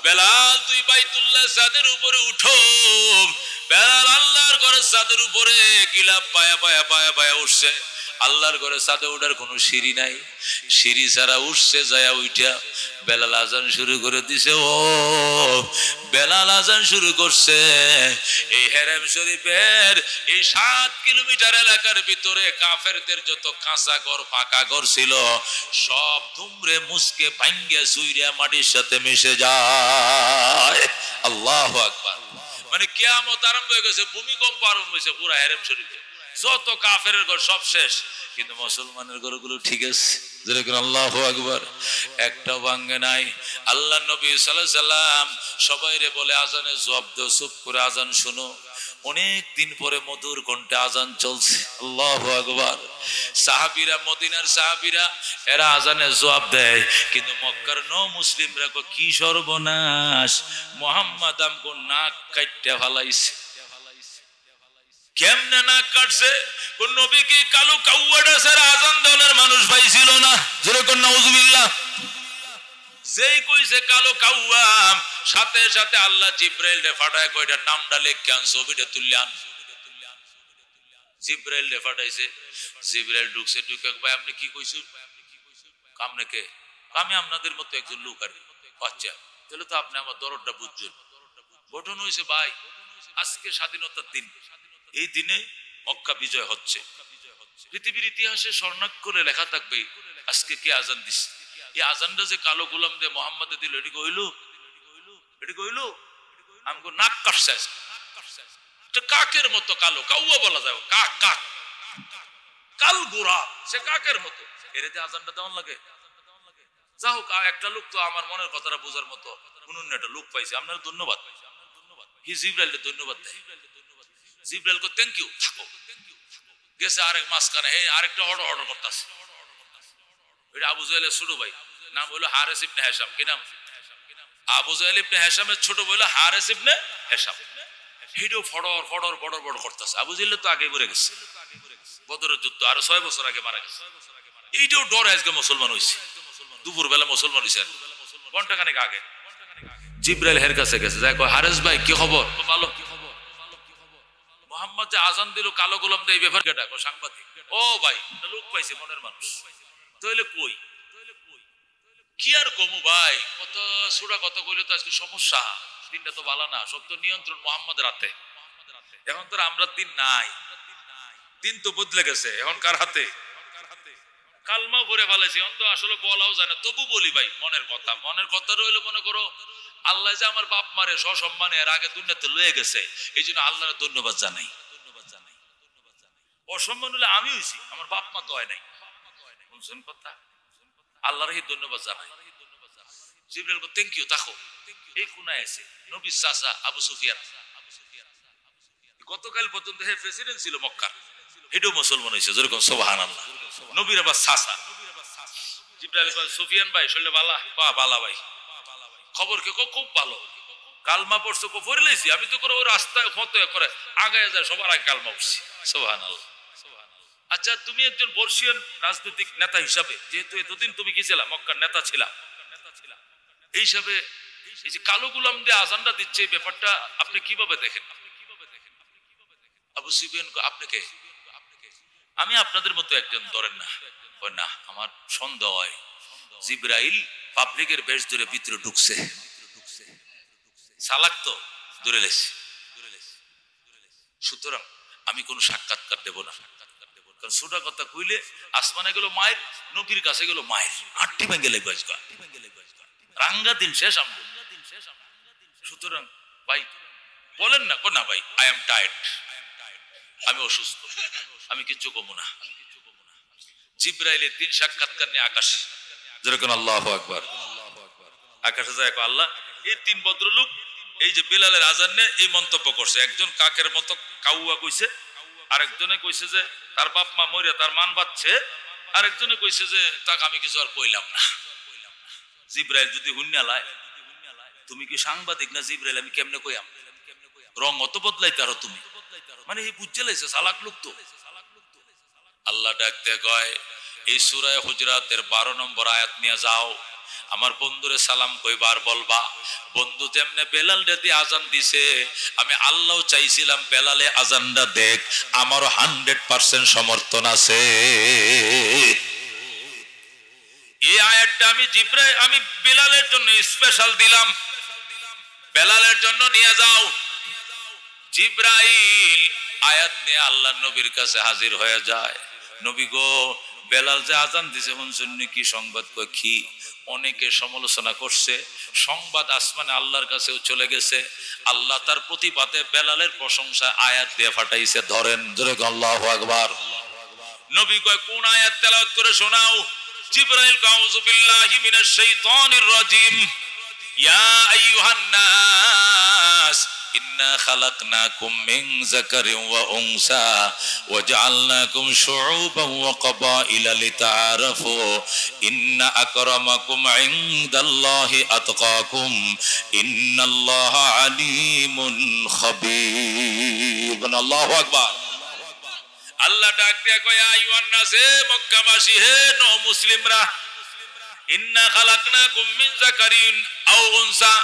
বেলাল তুই বাইতুল্লাহ ছাদের উপরে উঠো। বেলাল আল্লাহর ঘরের ছাদের উপরে গিলাপ পায়া পায়া পায়া পায়া উঠছে। আল্লাহর ঘরে ছাদে উঠার কোনো সিঁড়ি নাই, সিঁড়ি ছাড়া উঠছে, যায় উঠা বেলাল আজান শুরু করে দিছে। ও বেলাল আজান শুরু করছে। এই হেরেম শরীফের এই 7 কিলোমিটার এলাকার ভিতরে কাফেরদের যত কাঁচা ঘর পাকা ঘর ছিল সব ধুমরে মুসকে ভাঙ্গে চুইরা মাটির সাথে মিশে যায়। আল্লাহু আকবার। মানে কিয়ামত আরম্ভ হয়ে গেছে, ভূমিকম্প আরম্ভ হয়েছে পুরা হেরেম শরীফে। যত কাফের ঘর সব শেষ, কিন্তু মুসলমানের ঘরগুলো ঠিক আছে। যেরকম আল্লাহু আকবার, একটাও ভাঙ্গে নাই। আল্লাহ নবী সাল্লাল্লাহু আলাইহি সাল্লাম সবাইরে বলে আজানে জবাব দাও, চুপ করে আজান শুনো। অনেক দিন পরে মধুর কণ্ঠে আজান চলছে। আল্লাহু আকবার। সাহাবীরা, মদিনার সাহাবীরা, এরা আজানে জবাব দেয়, কিন্তু মক্কার মুসলিমরা কি সর্বনাশ, মুহাম্মদ আমগো নাক কাইট্টা ফালাইছে। কেমনে নাক কাটছে? কোন নবীকে কালো কাউয়াটা ছাড়া আজান দেওয়ার মানুষ পাইছিল না। যেরকম নাউজুবিল্লাহ। যেই কইছে কালো কাউয়া, সাথে সাথে আল্লাহ জিব্রাইল রে ফাটায় কয়টা নামটা লেখে আন, ছবিটা তুলে আন। জিব্রাইল রে ফাটাইছে। জিব্রাইল ঢুকছে, ঢুকে ভাই আপনি কি কইছেন? কামনে কে? আমি আপনাদের মতো একজন লোক আর কি। আচ্ছা, তাহলে তো আপনি আমার দরদটা বুঝছেন। ঘটনা হয়েছে ভাই, আজকে স্বাধীনতার দিন, এই দিনে মক্কা বিজয় হচ্ছে। পৃথিবীর ইতিহাসে স্বর্ণাক্ষরে লেখা থাকবে আজকে কে আজান দিছে। এই আজানটা যে কালো গোলাম দিয়ে মোহাম্মদ দিল, এটি কইল, এটি কইল আমগো নাক কাটছে। কাকের মতো কালো, কাউয়া বলা যায়, কাক, কাক, কাল গোরা, সে কাকের মতো। এর যে আজানটা দেওয়ান লাগে। যা হোক, একটা লোক তো আমার মনের কথাটা বোঝার মতো কোন একটা লোক পাইছে। আপনার ধন্যবাদ। জিব্রাইল ধন্যবাদ দেয়। জিব্রাইল কো থ্যাংক ইউ। থাকো গেছে আরেক মাঝখানে, হে আরেকটা অর্ডার করতেছে। এটা আবু জাহেলের ছোট ভাই, নাম হলো হারেস ইবনে হিশাম। কি নাম? আবু জাহেল ইবনে হিশামের ছোট ভাই হলো হারেস ইবনে হিশাম। হেডও ফড়র ফড়র ফড়র ফড়র করতেছে। আবু জাহেল তো আগে মরে গেছে, বদরের যুদ্ধ আরো 6 বছর আগে মারা গেছে। এইটাও ডর আজকে মুসলমান হইছে, দুপুর বেলা মুসলমান হইছে ঘন্টা খানেক আগে। জিব্রাইল হের কাছে গেছে, যাই কয় হারেস ভাই কি খবর? ভালো। মোহাম্মদ যে আজান দিল কালো গোলাম দিয়ে, এই ব্যাপার কেটা? সাংবাদিক। ও ভাই, লোক পাইছে মনের মানুষ। তাহলে কই কি আর কমু ভাই, কত সুরা কত কইলে তো আজকে সমস্যা। দিনটা তো ভালো না, সব তো নিয়ন্ত্রণ মোহাম্মদের হাতে। এখন তো আমরা দিন নাই, দিন তো বদলে গেছে। এখন কার হাতে? কালমা করে ফেলেছি, অন্ত আসলে বলাও যায় না, তবু বলি ভাই মনের কথা। মনের কথা রইলো, মনে করো আল্লাহ যে আমার বাপ মারে সসম্মানে এর আগে দুনিয়াতে লয়ে গেছে, এই জন্য আল্লাহর ধন্যবাদ জানাই। অসম্মান হলে আমি হইছি, আমার বাপ মা তো হয় নাই। বুঝছেন কথা? আল্লাহর ধন্যবাদ জানাই। জিবরাইল থ্যাংক ইউ। থাকো। এই কোনায় আছে নবীর চাচা আবু সুফিয়ান। গতকাল পর্যন্ত হে প্রেসিডেন্ট ছিল মক্কার, এটাও মুসলমান হয়েছে। যেরকম সুবহানাল্লাহ। নবীর আবার চাচা। জিবরাইল কয় সুফিয়ান ভাই শরীরে বালা? বালা ভাই। খবর কে? খুব ভালো। কালমা পড়ছো? পড়ে লাইছি। আমি তো করে ওই রাস্তায় ফটো করে আগায় যায়, সবার আগে কালমা পড়ছি। সুবহানাল্লাহ। আচ্ছা, তুমি একজন বর্ষীয় রাজনৈতিক নেতা হিসাবে, যেহেতু এতদিন তুমি কি ছিলা? মক্কার নেতা ছিলা। এই হিসাবে এই যে কালো গোলাম দিয়ে আজানটা দিচ্ছে, এই ব্যাপারটা আপনি কিভাবে দেখেন? আবু সুফিয়ান আপনি কে? আমি আপনাদের মতো একজন, ধরেন না। না, আমার সন্দেহ হয় জিবরাইল পাবলিকের বেশ ধরে ভিতরে ঢুকছে। সালাক তো ধরে লেছে। সুতরাং আমি কোনো সাক্ষাৎকার দেব না, কারণ ছোটা কথা কইলে আসমানে গেল মায়ের, নবীর কাছে গেল মায়ের, আটটি ভেঙে লেগে রাঙ্গা দিন শেষ আমগো। সুতরাং ভাই বলেন না, না ভাই আই এম টায়ার্ড, আমি অসুস্থ, আমি কিচ্ছু কমু না। জিব্রাইলের 3 সাক্ষাৎকার নিয়ে আকাশে, যেরকম আল্লাহু আকবার, আকাশে যায় আল্লাহ এই 3 ভদ্রলোক এই যে বেলালের আজান নিয়ে এই মন্তব্য করছে। একজন কাকের মতো কাউয়া কইছে, আরেকজনে কইছে যে তার বাপ মা মরিয়া তার মান বাচ্ছে, আরেকজনে কইছে যে তাকে আমি কিছু আর কইলাম না। জিব্রাইল যদি হুন্নালায়, তুমি কি সাংবাদিক না জিব্রাইল, আমি কেমনে কইয়াম? রং অত বদলাইতে আরো তুমি, মানে এই বুঝতে লাইছে চালাক লোক তো। আল্লাহ ডাকতে কয় এই সূরা হুজরাতের 12 নম্বর আয়াত নিয়ে যাও, আমার বন্ধুরে সালাম কইবার বলবা। বন্ধু যেমনে বেলাল যদি আজান দিছে, আমি আল্লাহ চাইছিলাম বেলালে আজানটা দেখ, আমারও 100% সমর্থন আছে। এই আয়াতটা আমি বেলালের জন্য স্পেশাল দিলাম, বেলালের জন্য নিয়ে যাও। জিব্রাইল আয়াত নিয়ে আল্লাহ নবীর কাছে হাজির হয়ে যায়। নবী গো, বেলাল যে আজান দিছে শুনছেন কি সংবাদ? কয় কি? অনেকে সমালোচনা করছে, সংবাদ আসমানে আল্লাহর কাছেও চলে গেছে, আল্লাহ তার প্রতিবাদে বেলালের প্রশংসা আয়াত দিয়ে ফাটাইছে। ধরেন জোরে আল্লাহু আকবার। নবী কয় কোন আয়াত তেলাওয়াত করে শোনাও? জিবরাইল আউযু বিল্লাহি মিনাশ শাইতানির রাজিম, ইয়া আইয়ুহান নাস ইন্না খালাকনাকুম মিন যাকারিন ওয়া উনসা ওয়া জাআলনাকুম শুউবান ওয়া ক্বাবাইলা লিতাআরাফু ইন্না আকরামাকুম ইনদাল্লাহি আতকাকুম ইন্নাল্লাহা আলিমুন খাবীর। আল্লাহু আকবার। আল্লাহ ডাক দিয়া কয় আইয়ুহান নাস, হে মক্কাবাসী, হে নও মুসলিমরা, ইন্না খালাকনাকুম মিন যাকারিন আও উনসা,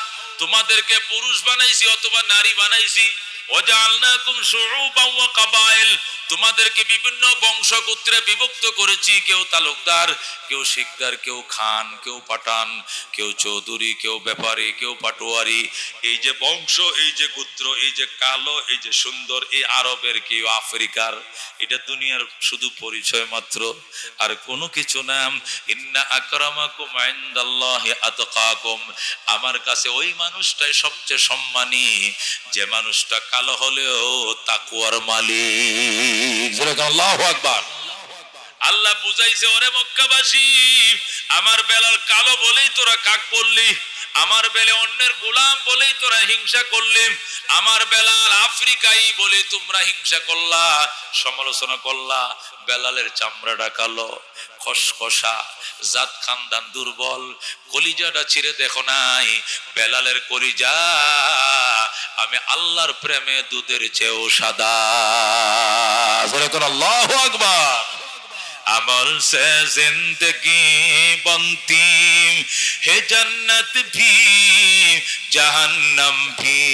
তোমাদেরকে পুরুষ বানাইছি অথবা নারী বানাইছি। ওয়াজআলনাকুম শুউবান ওয়া ক্বাবাইল, তোমাদেরকে বিভিন্ন বংশগোত্রে বিভক্ত করেছি। কেউ তালুকদার, কেউ শিকদার, কেউ খান, কেউ পাঠান, কেউ চৌধুরী, কেউ ব্যাপারী, কেউ পাটোয়ারি। এই যে বংশ, এই যে গোত্র, এই যে কালো, এই যে সুন্দর, এই আরবের, কেউ আফ্রিকার, এটা দুনিয়ার শুধু পরিচয় মাত্র, আর কোনো কিছু না। ইন্না আকরামাকুম ইনদাল্লাহি আতকাকুম, আমার কাছে ওই মানুষটাই সবচেয়ে সম্মানী যে মানুষটা কালো হলেও তাকওয়ার মালিক। আল্লাহু আকবার। আল্লাহ বুঝাইছে, ওরে মক্কাবাসী, আমার বেলাল কালো বলেই তোরা কাক বললি, আমার বেলে অন্যের গোলাম বলেই তোরা হিংসা করলি, আমার বেলাল আফ্রিকাই বলে তোমরা হিংসা করলা, সমালোচনা করলা। বেলালের চামড়াটা কালো, খসখসা, জাত খানদান দুর্বল, কলিজাটা ছিঁড়ে দেখো নাই? বেলালের কলিজা আমি আল্লাহর প্রেমে দুধের চেয়েও সাদা। আল্লাহু আকবার। अमल से जिंदगी बनती है, जन्नत भी जहन्नम भी,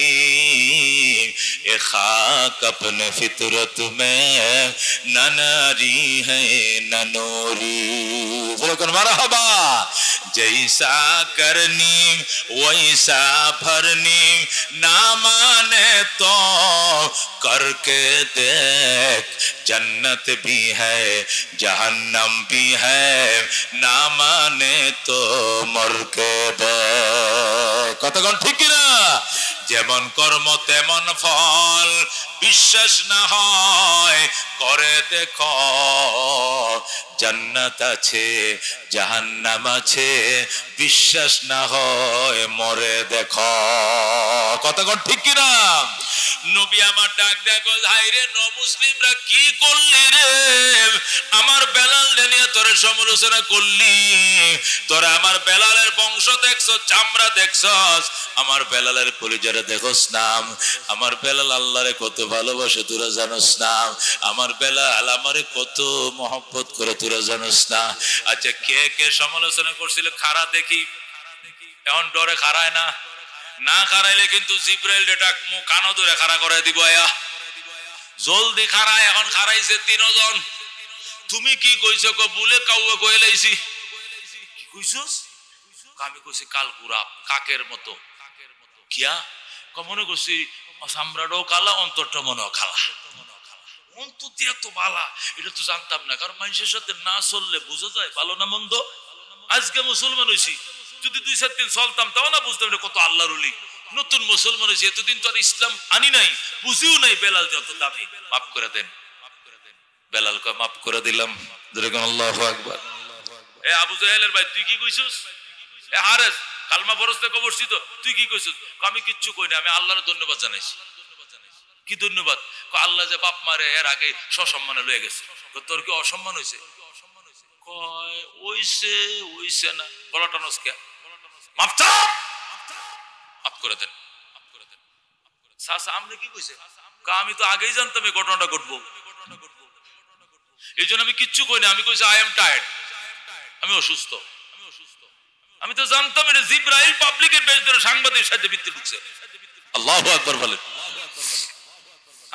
ये खाक अपने फितरत में न नारी है न नूरी। मरहबा। जैसा करनी वैसा भरनी, ना माने तो करके देख, जन्नत भी है जहन्नम भी है, ना माने तो मर के देख। কতক্ষণ ঠিক কিনা? যেমন কর্ম তেমন ফল, বিশ্বাস না হয় করে দেখো, জান্নাত আছে জাহান্নাম আছে, বিশ্বাস না হয় মরে দেখো। কতক্ষণ ঠিক কিনা? নবী আমার ডাক দেখো, ভাই রে ন মুসলিমরা কি করলি রে? আমার বেলাল নিয়ে তোরা সমালোচনা করলি, তোরা আমার বেলালের বংশ দেখছো, চামড়া দেখছস, আমার বেলালের কলিজারে দেখোস না? আমার বেলাল আল্লাহরে কত ভালোবাসে তোরা জানোস না? আমার বেলাল আমারে কত মহব্বত করে তোরা জানোস না? আচ্ছা, কে কে সমালোচনা করছিল খারা দেখি? এখন ডরে খারায় না, না খারাইলে কিন্তু জিব্রাইল ডাক মু কানো ধরে খাড়া করে দিব, আয়া জলদি খারায়। এখন খারাইছে 3 জন। তুমি কি কইছো? বলে কাউকে কয়ে লাইছি। কি কইছস? আমি কইছি কালপুরা, কাকের মতো। কিয়া মনে করছি সামরাটাও কালা, অন্তরটা মনেও খালা। অন্তর দিয়ে তো বালা, এটা তো জানতাম না, কারণ মানুষের সাথে না চললে বোঝা যায় ভালো না মন্দ। আজকে মুসলমান হইছি, যদি 2-4 দিন চলতাম তাও না বুঝতাম এটা কত আল্লাহর ওলি। নতুন মুসলমান হয়েছে, এতদিন তো আর ইসলাম আনি নাই, বুঝিও নাই বেলাল যত দামি, মাফ করে দেন। বেলালকে মাফ করে দিলাম। আল্লাহু আকবার। এ আবু জাহেলের ভাই তুই কি কইছিস? এ হারেস কালমা ফরজতে কবরছি তো, তুই কি কইছিস? আমি কিচ্ছু কই না, আমি আল্লাহর ধন্যবাদ জানাইছি। কি ধন্যবাদ? আল্লাহ যে বাপ মারে এর আগে সসম্মানে লয়ে গেছে, তোর কি অসম্মান হয়েছে? কয় ওইছে ওইছে না, বলাটা নস্কিয়া মাফ চাও, মাফ করে দেন। আমরা কি কইছে? আমি তো আগেই জানতাম এই ঘটনাটা ঘটবো, এই জন্য আমি কিচ্ছু কই না। আমি কইছি আই এম টায়ার্ড, আমি অসুস্থ। আমি তো জানতাম এটা জিব্রাইল পাবলিকের বেশ ধরে সাংবাদিক সাহায্যে ভিত্তি ঢুকছে। আল্লাহু আকবার বলেন।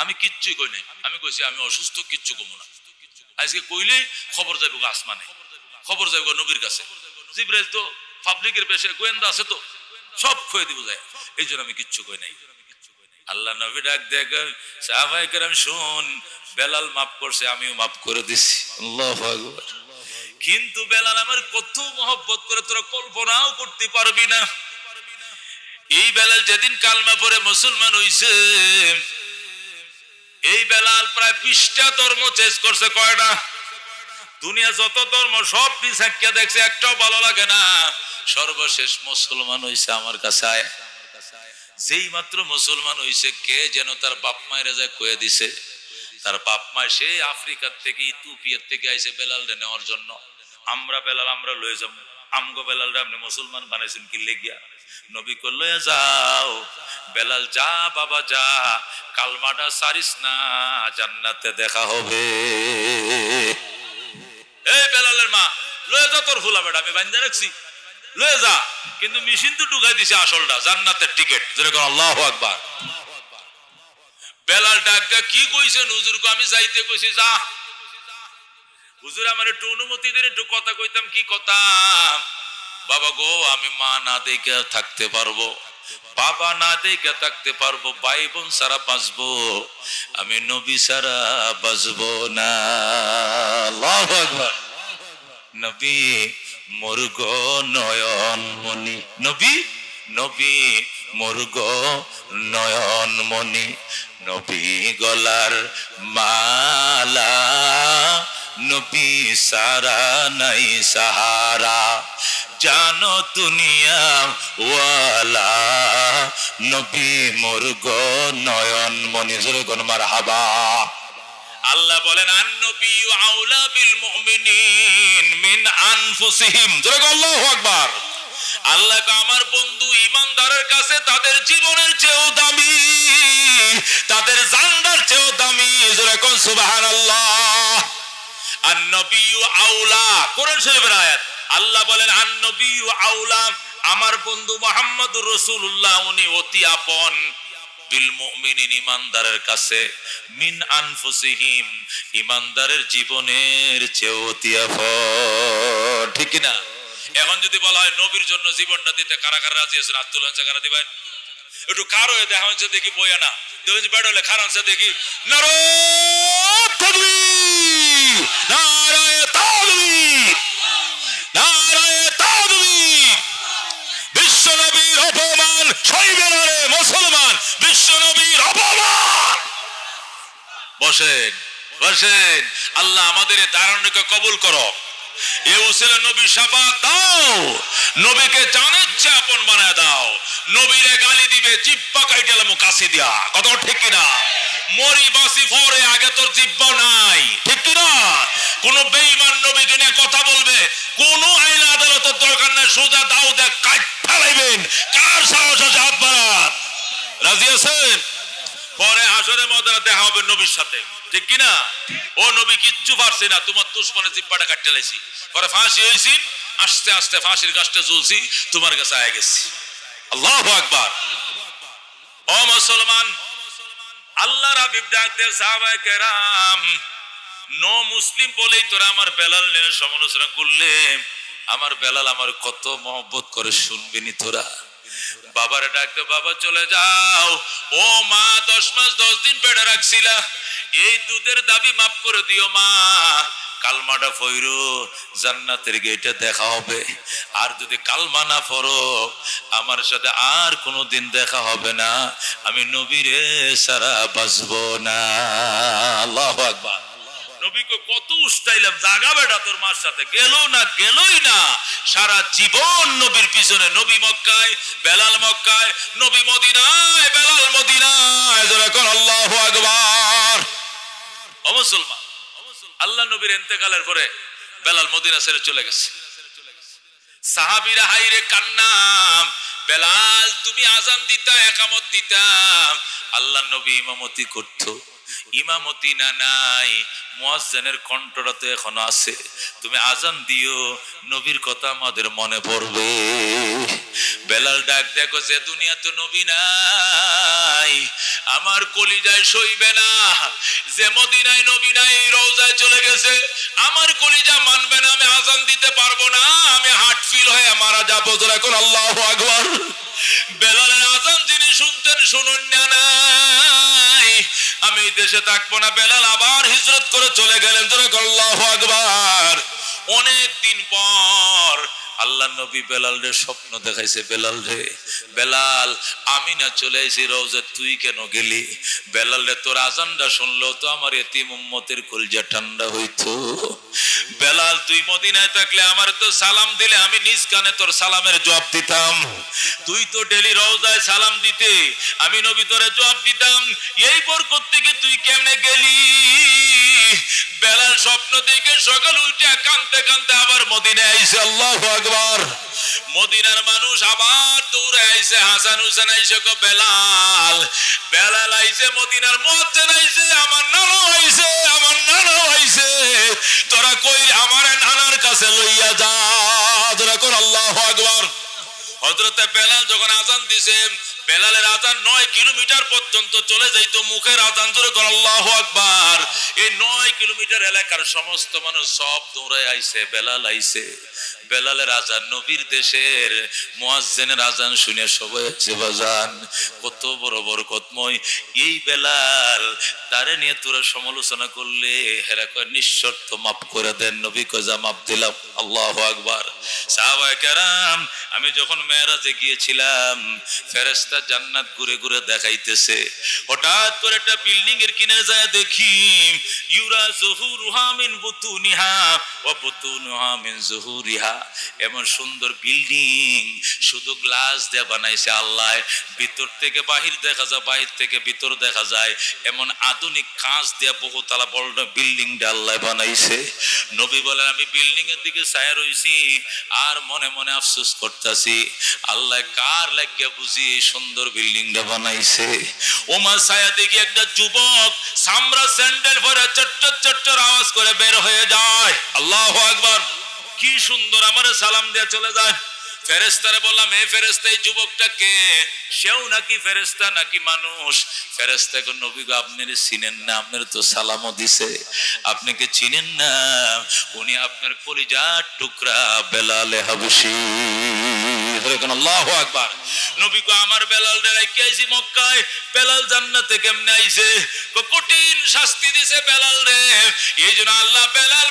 আমি কিচ্ছুই কই নাই, আমি কইছি আমি অসুস্থ, কিচ্ছু কমু না। আজকে কইলেই খবর যাইব আসমানে, খবর যাইব নবীর কাছে। জিব্রাইল তো পাবলিকের বেশে গোয়েন্দা আছে, তো সব খুঁয়ে দিব যায়। এই জন্য আমি কিচ্ছু কই নাই। আল্লাহ নবী ডাক দেখ, সাহাবায়ে কেরাম শুন, বেলাল মাফ করছে, আমিও মাফ করে দিছি। আল্লাহু আকবার। কিন্তু বেলাল আমার কত মহব্বত করে তোরা কল্পনাও করতে পারবি না। এই বেলাল যেদিন কালমা পড়ে মুসলমান হইছে, এই বেলাল প্রায় 20টা ধর্ম চেঞ্জ করছে। কয়টা? দুনিয়া যত ধর্ম সব পিছাক্কা দেখছে, একটাও ভালো লাগে না। সর্বশেষ মুসলমান হইছে আমার কাছে আয়। যেই মাত্র মুসলমান হইছে, কে যেন তার বাপ মায়ের যায় কয়ে দিছে, তার বাপ মা সে আফ্রিকার থেকে ইথিওপিয়ার থেকে আইছে বেলাল নেওয়ার জন্য। আমরা বেলাল আমরা লয়ে যাব, আমগো বেলাল আপনি মুসলমান বানাইছেন কি লেগিয়া? নবী কল যাও বেলাল, যা বাবা যা, কালমাটা সারিস না, জান্নাতে দেখা হবে। এই বেলালের মা, লয়ে যা তোর ফুলা বেটা, আমি বান্ধা রাখছি, লয়ে যা। কিন্তু মেশিন তো ঢুকাই দিছে আসলটা, জান্নাতের টিকিট। যেরকম আল্লাহু আকবার। বেলাল ডাক্তার কি কইছেন হুজুরকে? আমি যাইতে কইছি যা। হুজুর আমার একটু অনুমতি দেন, একটু কথা কইতাম। কি কথা? বাবা গো, আমি মা না দেখে থাকতে পারবো, বাবা না দেখে থাকতে পারবো, ভাই বোন সারা বাঁচবো, আমি নবী সারা বাঁচবো না। আল্লাহু আকবার। নবী মুর্গ নয়ন মনি, নবী নবী মুর্গ নয়ন মনি, নবী গলার মালা, নবী সারা নাই সাহারা, জানো দুনিয়া ওয়ালা, নবী মুর্গ নয়ন মনি। জোরে কোন মারহাবা। আল্লাহ বলেন আন-নবী আউলা বিল মুমিনিন মিন আনফুসিহিম। জোরে বলো আল্লাহু আকবার। আল্লাহ আমার বন্ধু ঈমানদারের কাছে তাদের জীবনের চেয়েও দামি, তাদের জানদার চেয়েও দামি। জোরে কোন সুবহানাল্লাহ। আন-নবী আউলা, কোরআন শরীফের আয়াত। আল্লাহ বলেন আন-নবী আউলা, আমার বন্ধু মুহাম্মদুর রাসূলুল্লাহ উনি অতি আপন, বিল মুমিনিন ঈমানদারের কাছে, মিন আনফুসিহিম ঈমানদারের জীবনের চেয়ে অতি আপন। ঠিক কি না? এখন যদি বলা হয় নবীর জন্য জীবনটা দিতে কারা কারা রাজি আছেন? হাত তুলেন, কারা দিবেন? একটু কারো দেখা হচ্ছে দেখি, বইয়া না দেখুন বেড়া হলে খারাপ দেখি। নারায়ে তাকবীর, নারায়ে তাকবীর, নারায়ে তাকবীর। বিশ্ব নবীর অপমান সইবে না রে মুসলমান, বিশ্ব নবীর অপমান। বসেন বসেন। আল্লাহ আমাদের এই দারুণকে কবুল করো। এ উসিলা নবী শাফাত দাও, নবীকে জানাচ্ছে আপন বানায় দাও। নবীরে গালি দিবে, জিহ্বা কাইটালামু কাশি দিয়া। কথা ঠিক কি না? মরি বাসি ফরে, আগে তোর জিহ্বা নাই। ঠিক কি না? কোন বেঈমান নবীকে নিয়ে কথা বলবে, কোন আইন আদালতের দরকার নাই, সোজা দাও দেখ কাট ফেলাইবেন। কার সাহস আছে হাত বাড়ান? রাজি আছেন? পরে হাসরে ময়দানে দেখা হবে নবীর সাথে। ঠিক কি না? ও নবী কিচ্ছু পারছি না, তোমার দুশমনে জিহ্বাটা কাটতে লাইছি, পরে ফাঁসি হইছি, আস্তে আস্তে ফাঁসির গাছটা ঝুলছি, তোমার কাছে আয় গেছি। আল্লাহু আকবার। ও মুসলমান, আল্লাহর হাবিব ডাকতে সাহাবায়ে কেরাম, নো মুসলিম বলেই তোরা আমার বেলাল নিয়ে সমালোচনা করলে, আমার বেলাল আমার কত মহব্বত করে শুনবিনি তোরা? বাবারে ডাকতে, বাবা চলে যাও। ও মা 10 মাস 10 দিন পেটে রাখছিলা, এই দুধের দাবি মাফ করে দিও মা। কালমাটা পড়ো, জান্নাতের গেটে দেখা হবে। আর যদি কালমা না পড়ো, আমার সাথে আর কোনোদিন দেখা হবে না। আমি নবীরে সারা বাঁচবো না। আল্লাহু আকবার। নবীকে কত উস্তাইলাম, জাগা বেটা তোর মার সাথে, গেল না, গেলই না। সারা জীবন নবীর পিছনে, নবী মক্কায়, বেলাল মক্কায়, নবী মদিনায়, বেলাল মদিনায়। আল্লাহু আকবার। ও মুসলমান, আল্লাহ নবীর ইন্তেকালের পরে বেলাল মদিনা ছেড়ে চলে গেছে। সাহাবীরা হাইরে কান্না, বেলাল তুমি আজান দিতা, একামত দিতা, আল্লাহ নবী ইমামতি করতো। ইমামতি না নাই, মুয়াজ্জিনের কণ্ঠটা তো এখনো আছে। তুমি আজান দিও, নবীর কথা আমাদের মনে পড়বে। বেলাল ডাক দেখো, যে দুনিয়া তো নবী নাই, আমার কলিজায় সইবে না। যে মদিনায় নবী নাই, রওজায় চলে গেছে, আমার কলিজা মানবে না। আমি আজান দিতে পারবো না, আমি হার্ট ফিল হয়ে মারা যাবো। জোরে করে আল্লাহু আকবার। বেলালের আজান যিনি শুনতেন, শুনুন না নাই, আমি দেশে থাকবো না। বেলাল আবার হিজরত করে চলে গেলেন। জোরে করে আল্লাহু আকবার। অনেক দিন পর আল্লাহ নবী বেলাল রে স্বপ্ন দেখাইছে। বেলাল রে, বেলাল আমি না চলে আইছি রওজা, তুই কেন গেলি? বেলাল রে, তোর আজানটা শুনলো তো আমার এতিম উম্মতের কলিজা ঠান্ডা হইতো। বেলাল, তুই মদিনায় থাকলে আমার তো সালাম দিলে আমি নিজ কানে তোর সালামের জবাব দিতাম। তুই তো ডেলি রওজায় সালাম দিতে, আমি নবী তোরে জবাব দিতাম। এই বরকত থেকে তুই কেমনে গেলি? বেলাল স্বপ্ন দেখে সকাল উঠে কাঁদতে কাঁদতে আবার মদিনায় আইছে। আল্লাহু আকবার। মদিনার মানুষ আবার দৌড়ে আইছে। হাসান হুসেন আইছে, গো বেলাল, বেলাল আইছে, মদিনার মুয়াজ্জিন আইছে, আমার নানা আইছে, আমার নানা আইছে, তোরা কই আমার নানার কাছে লইয়া যা। তোরা কোন আল্লাহু আকবার। হযরতে বেলাল যখন আজান দিছে, বেলালের আজান 9 কিলোমিটার পর্যন্ত চলে যাইতো, মুখের আজান। জোরে করে আল্লাহু আকবার। এই 9 কিলোমিটার এলাকার সমস্ত মানুষ সব দৌড়ে আইছে, বেলাল আইছে। বেলালের আজান, নবীর দেশের মুয়াজ্জিনের আজান শুনে সবাই আছে বাজান। কত বড় বরকতময় এই বেলাল, তারে নিয়ে তোরা সমালোচনা করলে হেরা কয় নিঃশর্ত মাফ করে দেন। নবী কয় যা মাফ দিলাম। আল্লাহু আকবার। সাহাবায়ে কেরাম, আমি যখন মেরাজে গিয়েছিলাম, ফেরেশতা জান্নাত ঘুরে ঘুরে দেখাইতেছে। হঠাৎ করে একটা বিল্ডিং এর কিনারে যায় দেখি, ইউরা যুহুরুহা মিন বুতুনিহা ওয়া বুতুনুহা মিন যুহুরিহা। এমন সুন্দর বিল্ডিং, শুধু গ্লাস দিয়ে বানাইছে আল্লাহ। ভিতর থেকে বাহির দেখা যায়, বাহির থেকে ভিতর দেখা যায়। এমন আধুনিক কাঁচ দিয়ে বহুতলা বড় বিল্ডিং আল্লাহ বানাইছে। নবী বলেন, আমি বিল্ডিং এর দিকে ছায়া রইছি আর মনে মনে আফসোস করতেছি, আল্লাহ কার লাগিয়া বুঝি এই সুন্দর বিল্ডিংটা বানাইছে। ওমার ছায়া দেখি একটা যুবক সামরা স্যান্ডেল পরে চট্টর চট্টর আওয়াজ করে বের হয়ে যায়। আল্লাহু আকবার। কি সুন্দর আমারে সালাম দিয়ে চলে যায়। ফেরেশতারে বললাম, এই ফেরেশতা, এই যুবকটা কে? সেও নাকি ফেরেশতা নাকি মানুষ? ফেরেশতা কো, নবী গো আপনি চিনেন না, আপনার তো সালামও দিছে, আপনি কি চিনেন না? উনি আপনার কলিজার টুকরা বেলালে হাবশী। আল্লাহু আকবার। নবী কো, আমার বেলাল রে রাইখা আইছি মক্কায়। বেলাল জান্নাতে কেমনে আইছে? কঠিন শাস্তি দিছে বেলাল রে, এইজন্য আল্লাহ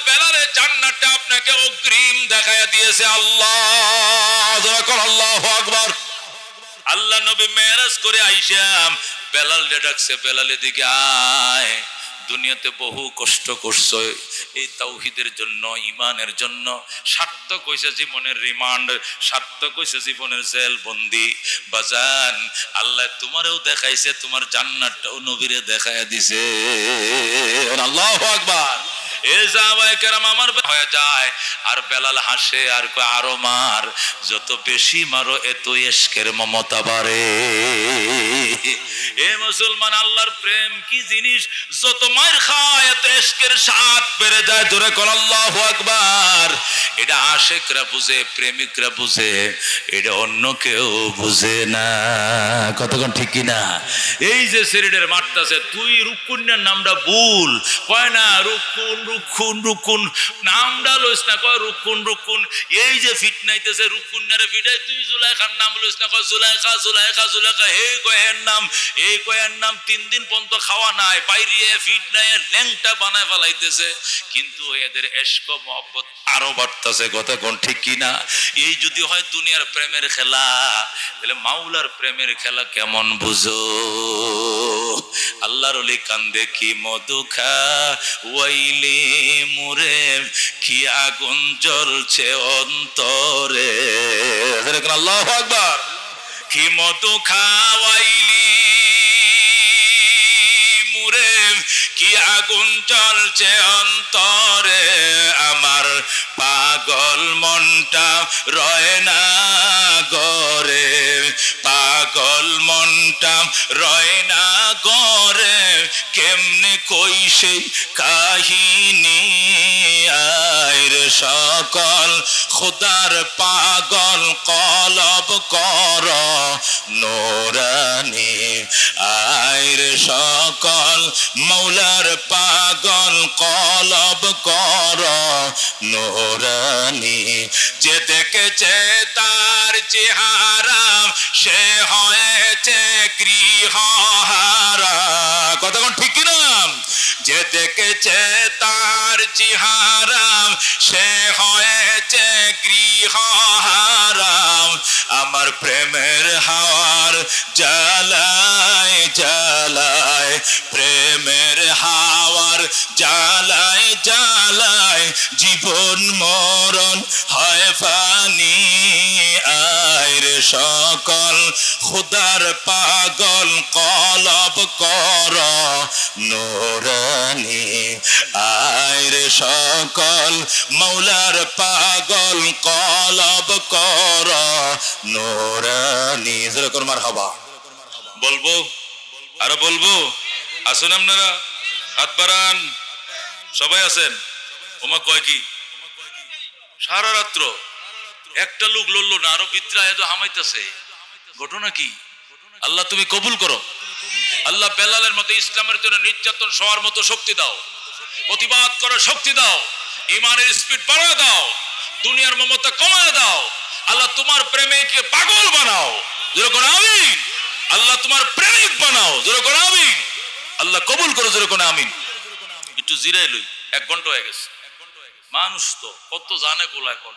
বেলালের জান্নাতটা আপনাকে অগ্রিম দেখায়া দিয়েছে। আল্লাহু আকবার। আল্লাহ নবী মেরাজ করে আইসাম, বেলাল রে ডাকছে, বেলালের দিকে আয়। দুনিয়াতে বহু কষ্ট করছো এই তাওহীদের জন্য, ইমানের জন্য। সার্থক হইছে জীবনের রিমান্ড, সার্থক হইছে জীবনের জেল বন্দি। বাজান, আল্লাহ তোমারও দেখাইছে, তোমার জান্নাতটাও নবীরে দেখায়া দিছে। আল্লাহু আকবার। আমার হয়ে যায় আর বেলাল হাসে আর কয়, আরো মার, যত বেশি মারো এত ইশকের মমতা বাড়ে। এ মুসলমান, আল্লাহর প্রেম কি জিনিস, যত মার খায় এত ইশকের স্বাদ বেড়ে যায়। জোরে কর আল্লাহু আকবার। এটা আশেকরা বুঝে, প্রেমিকরা বুঝে, এটা অন্য কেউ বুঝে না। কতক্ষণ ঠিক কিনা? এই যে ছেলেটার মারতাছে, তুই রুকুনের নামটা ভুল, কয় না রুকুন রুকুন রুকুন, নামটা লইস না, কয় রুকুন রুকুন। এই যে ফিটনাইতেছে রুকুনারে ফিটাই, তুই জুলাইখার নাম লইস না, কয় জুলাইখা জুলাইখা জুলাইখা। এই কয়ের নাম, এই কয়ের নাম 3 দিন পর্যন্ত খাওয়া নাই, বাইরে ফিট নাই, ল্যাংটা বানায় ফেলাইতেছে। কিন্তু এদের এশক মহব্বত আরো বাড়তেছে। কতক্ষণ ঠিক কিনা? এই যদি হয় দুনিয়ার প্রেমের খেলা, তাহলে মাওলার প্রেমের খেলা কেমন বুঝো? আল্লাহর ওলি কান্দে কি মধু খাওয়াইলি মুরে, কি আগুন জ্বলছে অন্তরে। আল্লাহু আকবার। কি মধু খাওয়াইলি মুরে, কি আগুন জ্বলছে অন্তরে, আমার পাগল মনটা রয় না গরে, পাগল মনটা রয় না গরে, কেমনে কই সেই কাহিনী। আয়ের সকল খোদার পাগল কলব কর নোরানি, আয়ের সকল মৌলার পাগল কলব কর নোরানি। যে দেখেছে তার চেহারা, সে হয়েছে গৃহহারা। কতক্ষণ ঠিক কিনা? যে দেখেছে তার চেহারা, সে হয়েছে গৃহহারা। আমার প্রেমের হাওয়ার জ্বালায় জ্বালায়, প্রেমের হাওয়ার জ্বালায় জ্বালায়, জীবন মরণ হয় ফানি। আয়ের সকল খুদার পাগল কলব কর নোরানি, আয়ের সকল মৌলার পাগল কলব কর নোরানি। যেরকম মারহাবা বলবো, আরো বলবো। আসুন আপনারা, হাত বাড়ান। সবাই আছেন? ওমা কয় কি সারা রাত্র একটা লোক লড়লো না, আরো বিত্রায় হামাইতেছে। ঘটনা কি? আল্লাহ তুমি কবুল করো। আল্লাহ বেলালের মতো ইসলামের জন্য নির্যাতন সবার মতো শক্তি দাও, প্রতিবাদ করার শক্তি দাও, ইমানের স্পিড বাড়ায় দাও, দুনিয়ার মমতা কমায় দাও। আল্লাহ তোমার প্রেমিককে পাগল বানাও। যেরকম আমিন। আল্লাহ তোমার প্রেমিক বানাও। যেরকম আমিন। আল্লাহ কবুল করো। যেরকম আমিন। একটু জিরাই লই, 1 ঘন্টা হয়ে গেছে। মানুষ তো কত জানে কোলায় কর।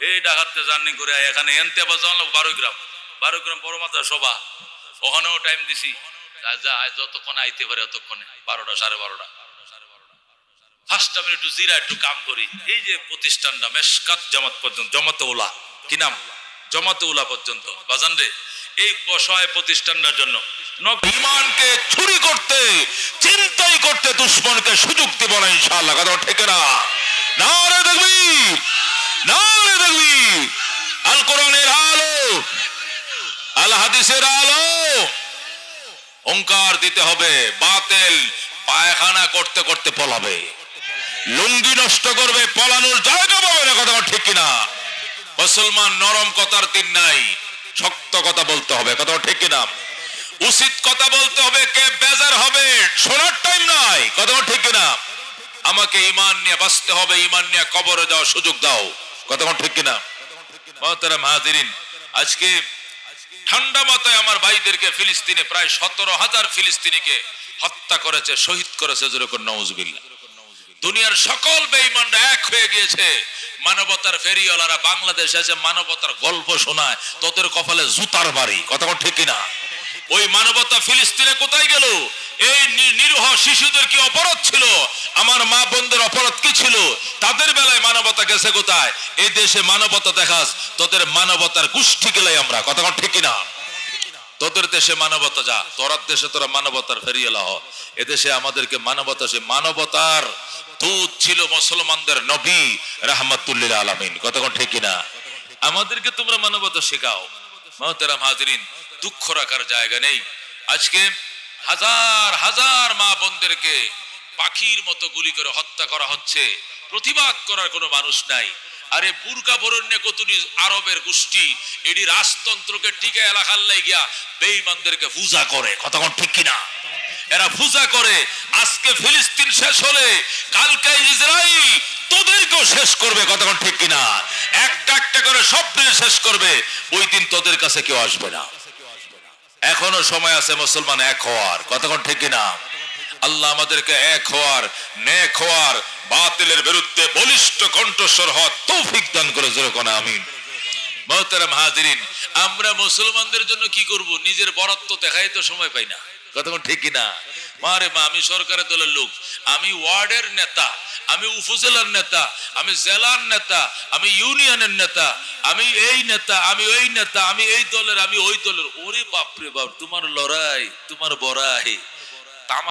এই ডাকাতে জার্নি করে এখানে এনতে বাজানো 12 গ্রাম, 12 গ্রাম বড় মাথা সভা, ওখানেও টাইম দিছি। যতক্ষণ আইতে পারে ততক্ষণে 12টা 12:30। ফার্স্ট আমি একটু জিরা একটু কাম করি। এই যে প্রতিষ্ঠানটা মেশকাত জামাত পর্যন্ত, জামাতে উলা, কি নাম? জামাতে উলা পর্যন্ত বাজান রে, এই বসায় প্রতিষ্ঠানটার জন্য ইমানকে চুরি করতে, চিন্তাই করতে দুশ্মনকে সুযোগ দিব না ইনশাআল্লাহ। কথা ঠিক না? নারে তাকবীর, নারে তাকবীর। আল কোরআনের আলো, আল হাদিসের আলো, ওঙ্কার দিতে হবে। বাতিল পায়খানা করতে করতে পলাবে, লুঙ্গি নষ্ট করবে, পলানোর জায়গা পাবে না। কথা ঠিক কিনা? মুসলমান নরম কথার দিন নাই, শক্ত কথা বলতে হবে। কথা ঠিক কিনা? উচিত কথা বলতে হবে। কে বেজার হবে শোনার টাইম নাই। কথা ঠিক কিনা? আমাকে ঈমান নিয়ে বাঁচতে হবে, ঈমান নিয়ে কবরে যাওয়ার সুযোগ দাও। কথা ঠিক কিনা? মুহতারাম হাজিরিন, আজকে ঠান্ডা মাথায় আমার ভাইদেরকে ফিলিস্তিনে প্রায় 17,000 ফিলিস্তিনিকে হত্যা করেছে, শহীদ করেছে। যেরকম নাউজুবিল্লাহ। দুনিয়ার সকল বেঈমানরা এক হয়ে গিয়েছে। মানবতার ফেরিওয়ালারা বাংলাদেশে এসে মানবতার গল্প শোনায়, তোদের কপালে জুতার বাড়ি। কথা ঠিক কিনা? ওই মানবতা ফিলিস্তিনে কোথায় গেল? এই নিরীহ শিশুদের কি অপরাধ ছিল? আমার মা বোনদের অপরাধ কি ছিল? তাদের বেলায় মানবতা গেছে কোথায়? এই দেশে মানবতা দেখাস, তোদের মানবতার গোষ্ঠী গেলাই আমরা। কথা ঠিক কিনা? তোদের দেশে মানবতা যা, তোরার দেশে তোরা মানবতার ফেরিওয়ালা হ। এদেশে আমাদেরকে মানবতা, সে মানবতার দূত ছিল মুসলমানদের নবী রাহমাতুল্লিল আলামিন। কথা ঠিক কিনা? আমাদেরকে তোমরা মানবতা শেখাও। মুহতারাম হাজিরিন, দুঃখ রাখার জায়গা নেই। আজকে হাজার হাজার মা বোনদেরকে পাখির মতো গুলি করে হত্যা করা হচ্ছে। প্রতিবাদ করার কোনো মানুষ নাই। আরে বুরকা বরণ্যে কতটি আরবের গোষ্ঠী এটি রাজতন্ত্রকে টিকে এলাকার লাগিয়া বেঈমানদেরকে পূজা করে, কতক্ষণ ঠিক কিনা? এরা পূজা করে। আজকে ফিলিস্তিন শেষ হলে কালকে ইসরায়েল তোদেরকেও শেষ করবে, কতক্ষণ ঠিক কিনা? একটা একটা করে সব দিন শেষ করবে, ওই দিন তোদের কাছে কেউ আসবে না। এখনো সময় আছে মুসলমান এক হওয়ার, কতক্ষণ ঠিক কিনা? আল্লাহ আমাদেরকে এক হওয়ার, নেক হওয়ার, বাতিলের বিরুদ্ধে বলিষ্ঠ কণ্ঠস্বর হওয়ার তৌফিক দান করে, জোরে কোন আমিন। মুহতারাম হাজিরিন, আমরা মুসলমানদের জন্য কি করব? নিজের বরাত্ব দেখাই তো সময় পাই না, কতক্ষণ ঠিক কিনা? মারে মা, আমি সরকারের দলের লোক, আমি ওয়ার্ডের নেতা, আমি উপজেলার নেতা, আমি জেলার নেতা, আমি ইউনিয়নের নেতা, আমি এই নেতা, আমি ওই নেতা, আমি এই দলের, আমি ওই দলের। ওরে বাপরে বাপ, তোমার লড়াই, তোমার বড়াই।